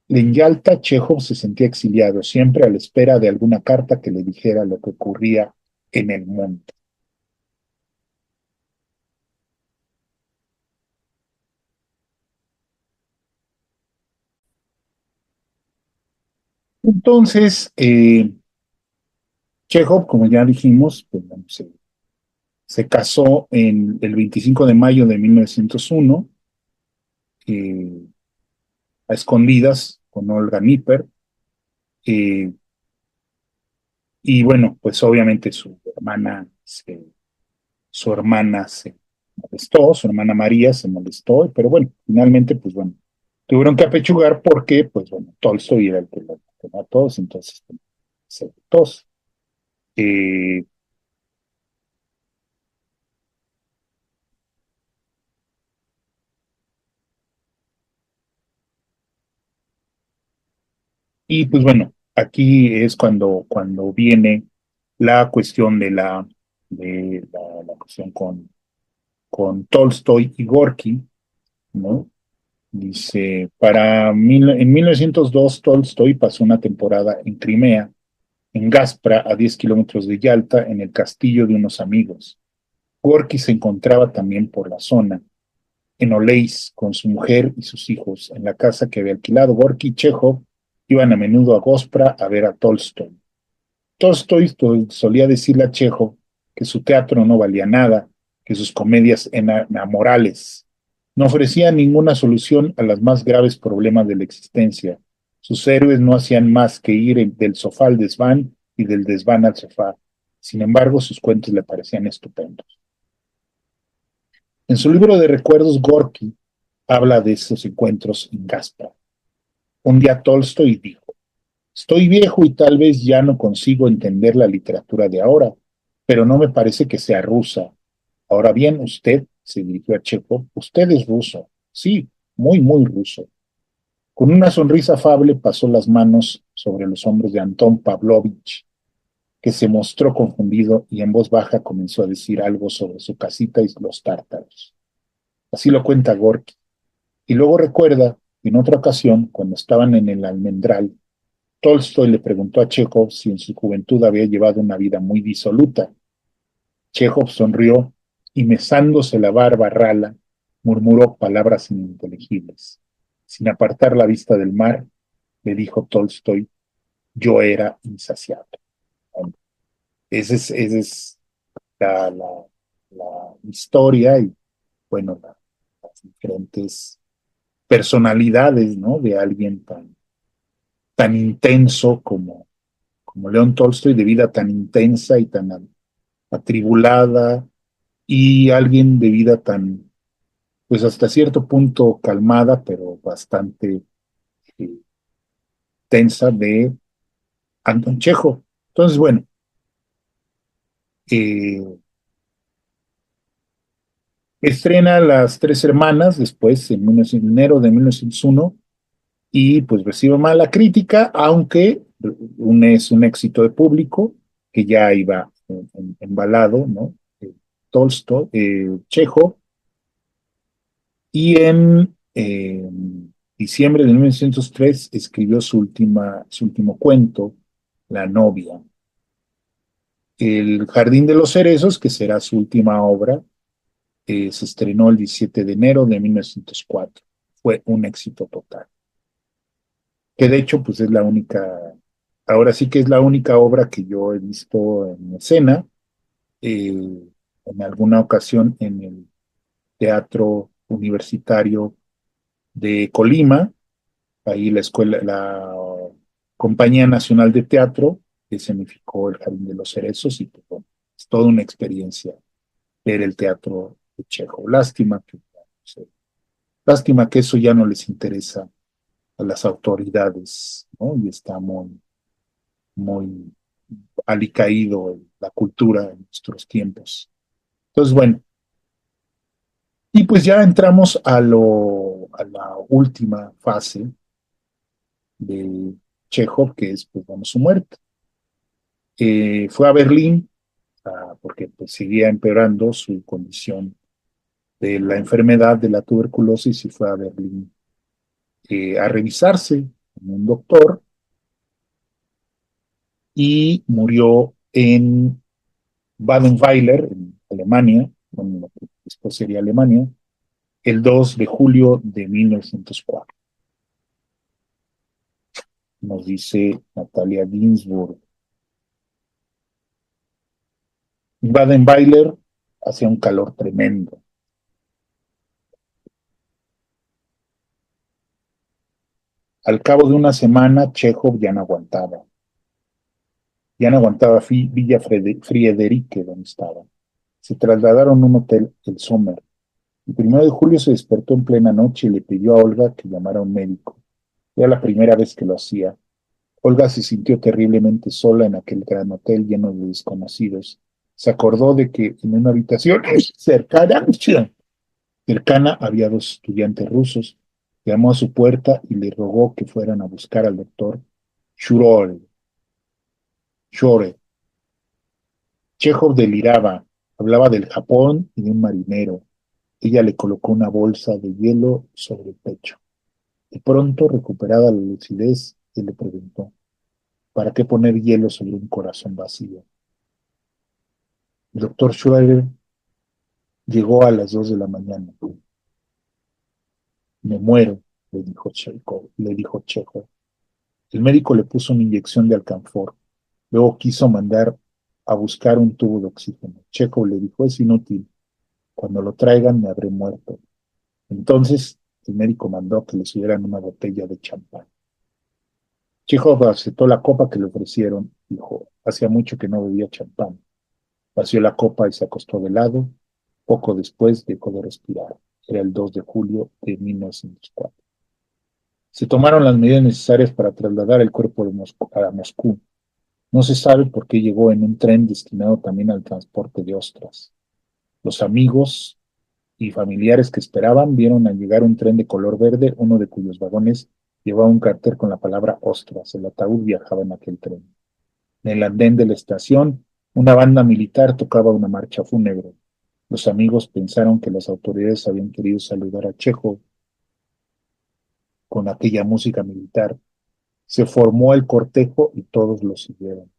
En Yalta, Chekhov se sentía exiliado, siempre a la espera de alguna carta que le dijera lo que ocurría en el mundo. Entonces, Chekhov, como ya dijimos, pues, bueno, se casó el 25 de mayo de 1901, eh, a escondidas con Olga Nipper, eh, y bueno, pues obviamente su hermana se molestó, su hermana María se molestó, pero bueno, finalmente, pues bueno, tuvieron que apechugar porque, pues bueno, Tolstoy era el que lo mató a todos, entonces, todos. Eh, y pues bueno, aquí es cuando viene la cuestión de la cuestión con Tolstoy y Gorky, ¿no? Dice, en 1902 Tolstoy pasó una temporada en Crimea, en Gaspra, a 10 kilómetros de Yalta, en el castillo de unos amigos. Gorky se encontraba también por la zona, en Oleisk, con su mujer y sus hijos, en la casa que había alquilado. Gorky y Chekhov iban a menudo a Gospra a ver a Tolstoy. Tolstoy solía decirle a Chekhov que su teatro no valía nada, que sus comedias eran amorales. No ofrecían ninguna solución a los más graves problemas de la existencia. Sus héroes no hacían más que ir del sofá al desván y del desván al sofá. Sin embargo, sus cuentos le parecían estupendos. En su libro de recuerdos, Gorky habla de esos encuentros en Gaspar. Un día Tolstoy dijo: estoy viejo y tal vez ya no consigo entender la literatura de ahora, pero no me parece que sea rusa. Ahora bien, usted, se dirigió a Chekhov, usted es ruso. Sí, muy, muy ruso. Con una sonrisa afable pasó las manos sobre los hombros de Antón Pavlovich, que se mostró confundido y en voz baja comenzó a decir algo sobre su casita y los tártaros. Así lo cuenta Gorky. Y luego recuerda En otra ocasión, cuando estaban en el Almendral, Tolstoy le preguntó a Chekhov si en su juventud había llevado una vida muy disoluta. Chekhov sonrió y, mesándose la barba rala, murmuró palabras ininteligibles. Sin apartar la vista del mar, le dijo Tolstoy: yo era insaciable. Esa es la historia y, bueno, las diferentes personalidades, ¿no? De alguien tan intenso como León Tolstoy, de vida tan intensa y tan atribulada, y alguien de vida tan, pues hasta cierto punto calmada, pero bastante eh, tensa, de Anton Chejo. Entonces, bueno, eh, estrena Las Tres Hermanas después, en enero de 1901, y pues recibe mala crítica, aunque es un éxito de público que ya iba embalado, ¿no? Tolstoy, Chejo, y en diciembre de 1903 escribió su último cuento, La novia. El Jardín de los Cerezos, que será su última obra, se estrenó el 17 de enero de 1904. Fue un éxito total. Que de hecho, pues es la única, ahora sí que es la única obra que yo he visto en escena, en alguna ocasión en el Teatro Universitario de Colima, ahí la Compañía Nacional de Teatro escenificó El Jardín de los Cerezos, y pues, bueno, es toda una experiencia ver el teatro de Chejo. Lástima que eso ya no les interesa a las autoridades, ¿no? Y está muy alicaído en la cultura en nuestros tiempos. Entonces, bueno, y pues ya entramos a la última fase de Chekhov, que es, pues, bueno, su muerte. Fue a Berlín, porque pues seguía empeorando su condición de la enfermedad de la tuberculosis, y fue a Berlín a revisarse con un doctor, y murió en Badenweiler, en Alemania, bueno, lo que después sería Alemania, el 2 de julio de 1904. Nos dice Natalia Ginsburg. En Badenweiler hacía un calor tremendo. Al cabo de una semana, Chekhov ya no aguantaba Villa Friederique, donde estaba. Se trasladaron a un hotel, el Sommer. El 1 de julio se despertó en plena noche y le pidió a Olga que llamara a un médico. Era la primera vez que lo hacía. Olga se sintió terriblemente sola en aquel gran hotel lleno de desconocidos. Se acordó de que en una habitación cercana había dos estudiantes rusos. Llamó a su puerta y le rogó que fueran a buscar al doctor Shurol. Shore. Chekhov deliraba, hablaba del Japón y de un marinero. Ella le colocó una bolsa de hielo sobre el pecho. De pronto, recuperada la lucidez, él le preguntó: ¿para qué poner hielo sobre un corazón vacío? El doctor Schroeder llegó a las 2 de la mañana. Me muero, le dijo Chekhov. El médico le puso una inyección de alcanfor. Luego quiso mandar a buscar un tubo de oxígeno. Chekhov le dijo: es inútil. Cuando lo traigan me habré muerto. Entonces el médico mandó que le subieran una botella de champán. Chekhov aceptó la copa que le ofrecieron. Dijo: hacía mucho que no bebía champán. Vació la copa y se acostó de lado. Poco después dejó de respirar. Era el 2 de julio de 1904. Se tomaron las medidas necesarias para trasladar el cuerpo a Moscú. No se sabe por qué llegó en un tren destinado también al transporte de ostras. Los amigos y familiares que esperaban vieron al llegar un tren de color verde, uno de cuyos vagones llevaba un cartel con la palabra ostras. El ataúd viajaba en aquel tren. En el andén de la estación, una banda militar tocaba una marcha fúnebre. Los amigos pensaron que las autoridades habían querido saludar a Chejo con aquella música militar. Se formó el cortejo y todos lo siguieron,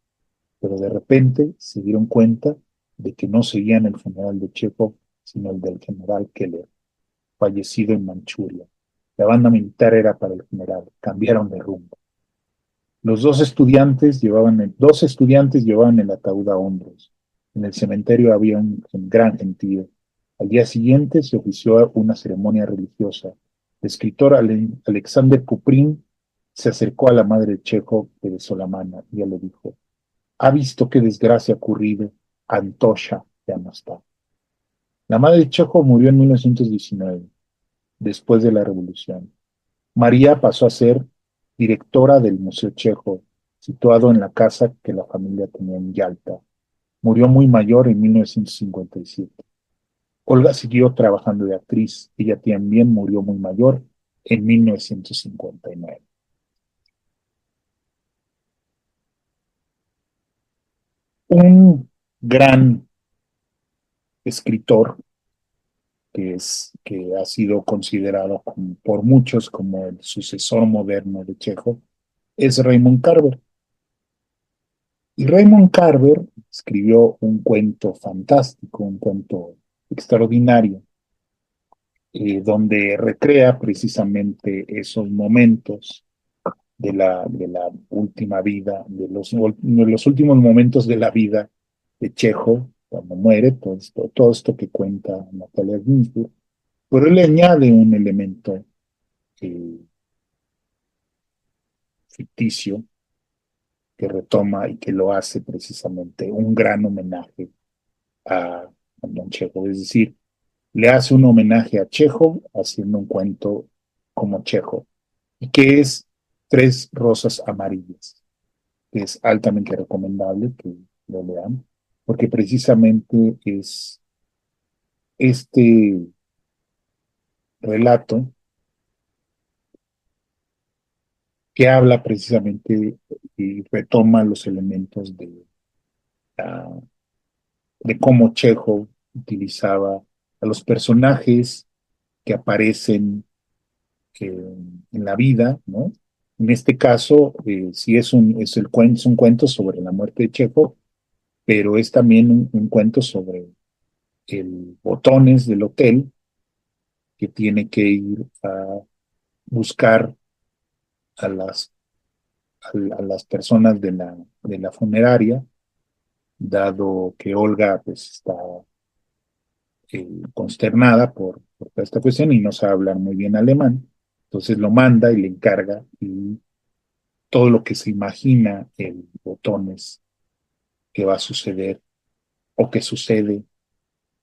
pero de repente se dieron cuenta de que no seguían el funeral de Chekhov, sino el del general Keller, fallecido en Manchuria. La banda militar era para el general, cambiaron de rumbo. Dos estudiantes llevaban el ataúd a hombros. En el cementerio había un gran gentío. Al día siguiente se ofició una ceremonia religiosa. El escritor Alexander Kuprin se acercó a la madre de Chekhov, que besó la mano, y ella le dijo: ¿Ha visto qué desgracia ha ocurrido? Antosha ya no está. La madre de Chekhov murió en 1919, después de la revolución. María pasó a ser directora del Museo Chejo, situado en la casa que la familia tenía en Yalta. Murió muy mayor en 1957. Olga siguió trabajando de actriz. Ella también murió muy mayor en 1959. Un gran escritor que ha sido considerado por muchos como el sucesor moderno de Chekhov es Raymond Carver. Y Raymond Carver escribió un cuento fantástico, un cuento extraordinario, donde recrea precisamente esos momentos de la última vida, de los últimos momentos de la vida de Chekhov, cuando muere, todo esto que cuenta Natalia Ginsburg, pero él le añade un elemento eh, ficticio que retoma y que lo hace precisamente un gran homenaje a Don Chekhov. Es decir, le hace un homenaje a Chekhov haciendo un cuento como Chekhov, y que es Tres Rosas Amarillas, que es altamente recomendable que lo lean, porque precisamente es este relato que habla precisamente y retoma los elementos la- de cómo Chekhov utilizaba a los personajes que aparecen en la vida, ¿no? En este caso, sí es un cuento sobre la muerte de Chekhov, pero es también un cuento sobre el botones del hotel que tiene que ir a buscar a las personas de la funeraria, dado que Olga pues está consternada por toda esta cuestión y no sabe hablar muy bien alemán. Entonces lo manda y le encarga, y todo lo que se imagina el botones que va a suceder, o que sucede,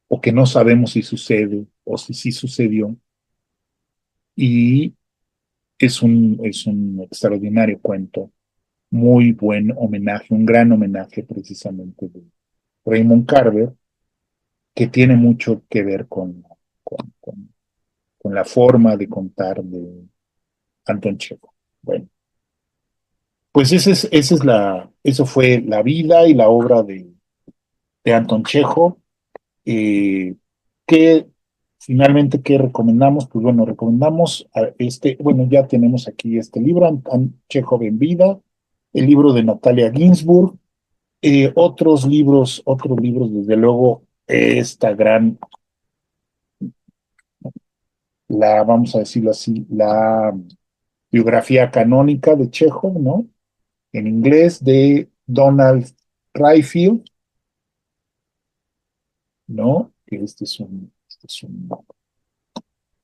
o que no sabemos si sucede, o si sí sucedió. Y es un extraordinario cuento, muy buen homenaje, un gran homenaje precisamente de Raymond Carver, que tiene mucho que ver con la forma de contar de Anton Chekhov. Bueno, pues eso fue la vida y la obra de Anton Chekhov. Eh, ¿Qué finalmente qué recomendamos? Pues bueno, recomendamos bueno, ya tenemos aquí este libro, Chekhov en vida, el libro de Natalia Ginsburg, otros libros, desde luego, esta gran, vamos a decirlo así, la biografía canónica de Chekhov, ¿no? En inglés, de Donald Rayfield, ¿no? Que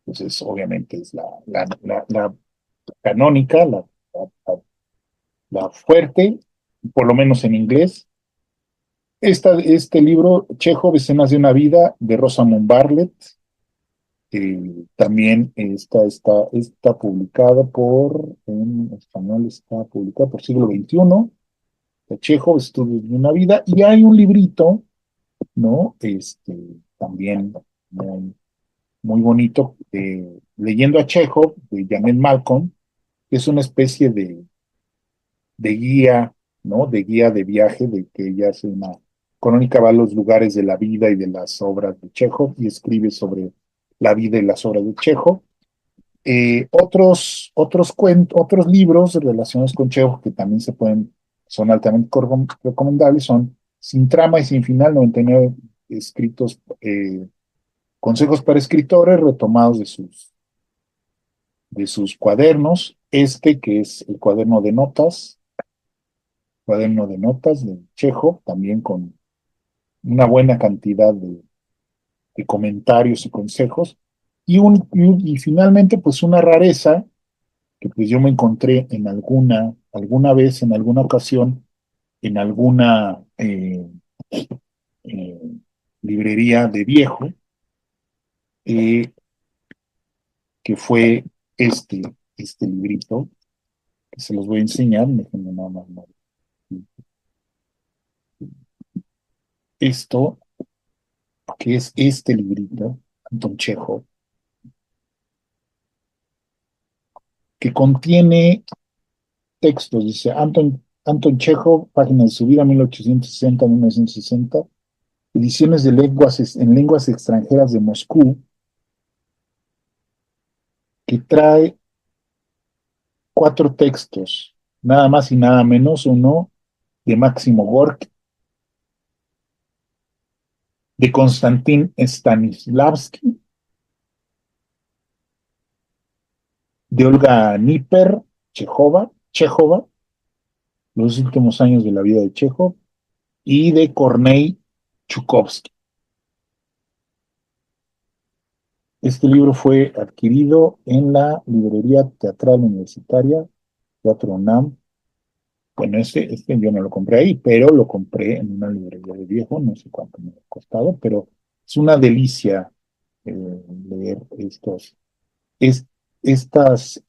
pues obviamente es la canónica, la- la fuerte, por lo menos en inglés. Este libro, Chekhov, Escenas de una vida, de Rosamund Bartlett, también está publicada en español, está publicada por Siglo XXI, de Chekhov, Estudios de una vida, y hay un librito, ¿no? También muy, muy bonito, Leyendo a Chekhov, de Janet Malcolm, que es una especie de guía, ¿no? De guía de viaje, de que ella hace una crónica, va a los lugares de la vida y de las obras de Chekhov y escribe sobre la vida y las obras de Chekhov. otros libros relacionados con Chekhov que también son altamente recomendables, son Sin trama y sin final, 99 escritos, consejos para escritores retomados de sus cuadernos. Este que es el cuaderno de notas de Chekhov, también con una buena cantidad de comentarios y consejos. Y finalmente, pues una rareza que pues yo me encontré en alguna vez, en alguna ocasión, en alguna eh, librería de viejo, eh, que fue este librito, que se los voy a enseñar. Déjenme nada más esto, que es este librito, Anton Chekhov, que contiene textos. Dice Anton Chekhov, páginas de su vida, 1860-1960, ediciones en lenguas extranjeras de Moscú, que trae 4 textos, nada más y nada menos. Uno de Máximo Gorki, de Konstantin Stanislavski, de Olga Niper Chejova, los últimos años de la vida de Chekhov, y de Kornei Chukovsky. Este libro fue adquirido en la librería teatral universitaria, Teatro UNAM. Bueno, este yo no lo compré ahí, pero lo compré en una librería de viejo, no sé cuánto me ha costado, pero es una delicia leer es- estas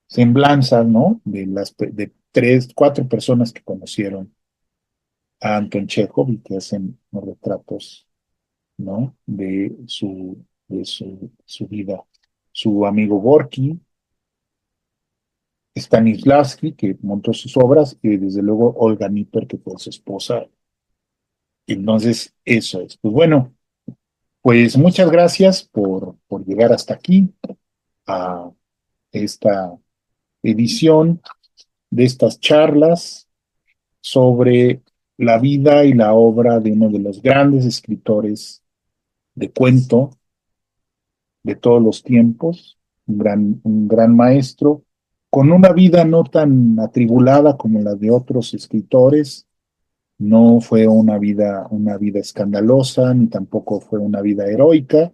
semblanzas, ¿no? De 4 personas que conocieron a Anton Chekhov y que hacen los retratos, ¿no? De su vida. Su amigo Gorky, Stanislavski, que montó sus obras, y desde luego Olga Niper, que fue su esposa. Entonces, eso es. Pues bueno, pues muchas gracias por llegar hasta aquí, a esta edición de estas charlas sobre la vida y la obra de uno de los grandes escritores de cuento de todos los tiempos, un gran maestro, con una vida no tan atribulada como la de otros escritores. No fue una vida escandalosa, ni tampoco fue una vida heroica.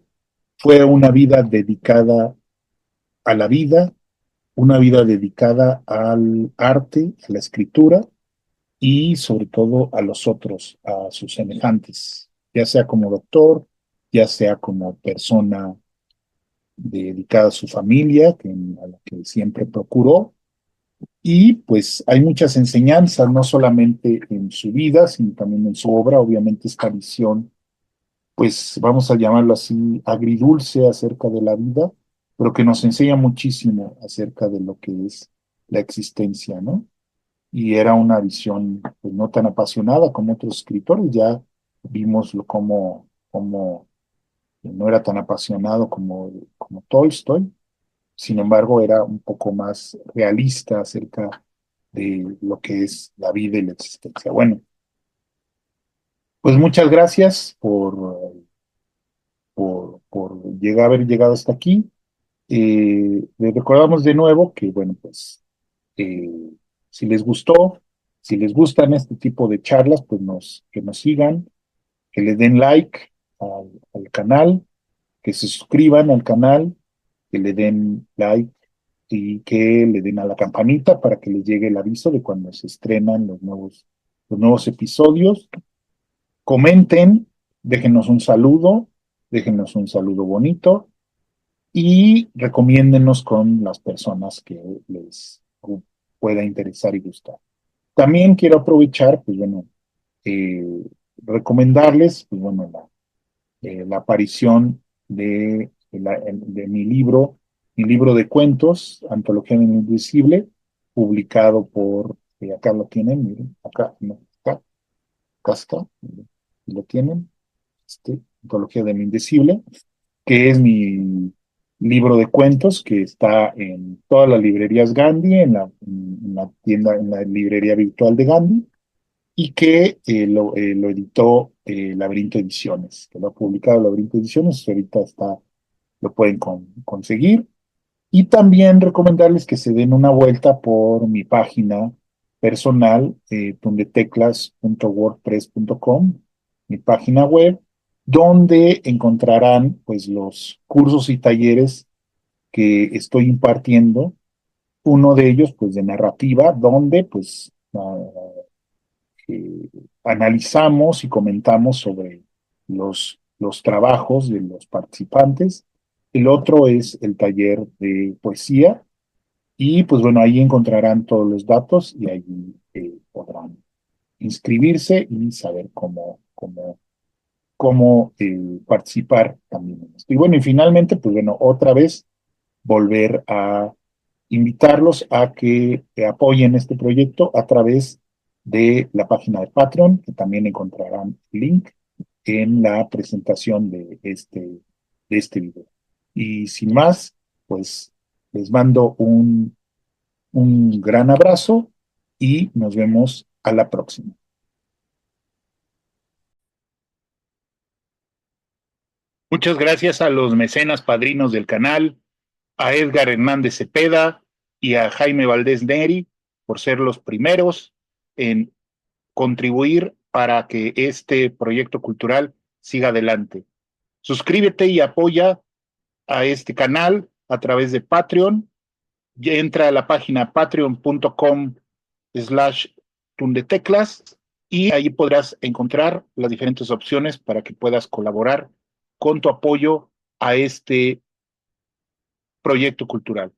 Fue una vida dedicada a la vida, una vida dedicada al arte, a la escritura y sobre todo a los otros, a sus semejantes, ya sea como doctor, ya sea como persona dedicada a su familia, a la que siempre procuró. Y pues hay muchas enseñanzas, no solamente en su vida, sino también en su obra. Obviamente esta visión, pues vamos a llamarlo así, agridulce acerca de la vida, pero que nos enseña muchísimo acerca de lo que es la existencia, ¿no? Y era una visión pues, no tan apasionada como otros escritores. Ya vimos cómo no era tan apasionado como Tolstoy. Sin embargo, era un poco más realista acerca de lo que es la vida y la existencia. Bueno, pues muchas gracias por haber llegado hasta aquí. Les recordamos de nuevo que, bueno, pues eh, si les gustó, si les gustan este tipo de charlas, pues que nos sigan, que le den like al canal, que se suscriban al canal, que le den like y que le den a la campanita para que les llegue el aviso de cuando se estrenan los nuevos episodios. Comenten, déjenos un saludo bonito y recomiéndenos con las personas que les pueda interesar y gustar. También quiero aprovechar, pues bueno, eh, recomendarles, pues bueno, la aparición de mi libro de cuentos, Antología de lo Invisible, publicado acá lo tienen, miren, acá, no, acá está, lo tienen, Antología de lo Indecible, que es libro de cuentos que está en todas las librerías Gandhi, en la tienda, en la librería virtual de Gandhi, y que lo editó Laberinto Ediciones, que lo ha publicado Laberinto Ediciones, ahorita está, lo pueden conseguir. Y también recomendarles que se den una vuelta por mi página personal, tundeteclas.wordpress.com, mi página web, donde encontrarán pues los cursos y talleres que estoy impartiendo. Uno de ellos pues de narrativa, donde pues eh, analizamos y comentamos sobre los trabajos de los participantes. El otro es el taller de poesía y pues bueno, ahí encontrarán todos los datos y ahí podrán inscribirse y saber cómo participar también en esto. Y bueno, y finalmente, pues bueno, otra vez volver a invitarlos a que apoyen este proyecto a través de la página de Patreon, que también encontrarán el link en la presentación de este video. Y sin más, pues les mando un gran abrazo y nos vemos a la próxima. Muchas gracias a los mecenas padrinos del canal, a Edgar Hernández Cepeda y a Jaime Valdés Neri por ser los primeros en contribuir para que este proyecto cultural siga adelante. Suscríbete y apoya a este canal a través de Patreon. Ya entra a la página patreon.com/tundeteclas y ahí podrás encontrar las diferentes opciones para que puedas colaborar con tu apoyo a este proyecto cultural.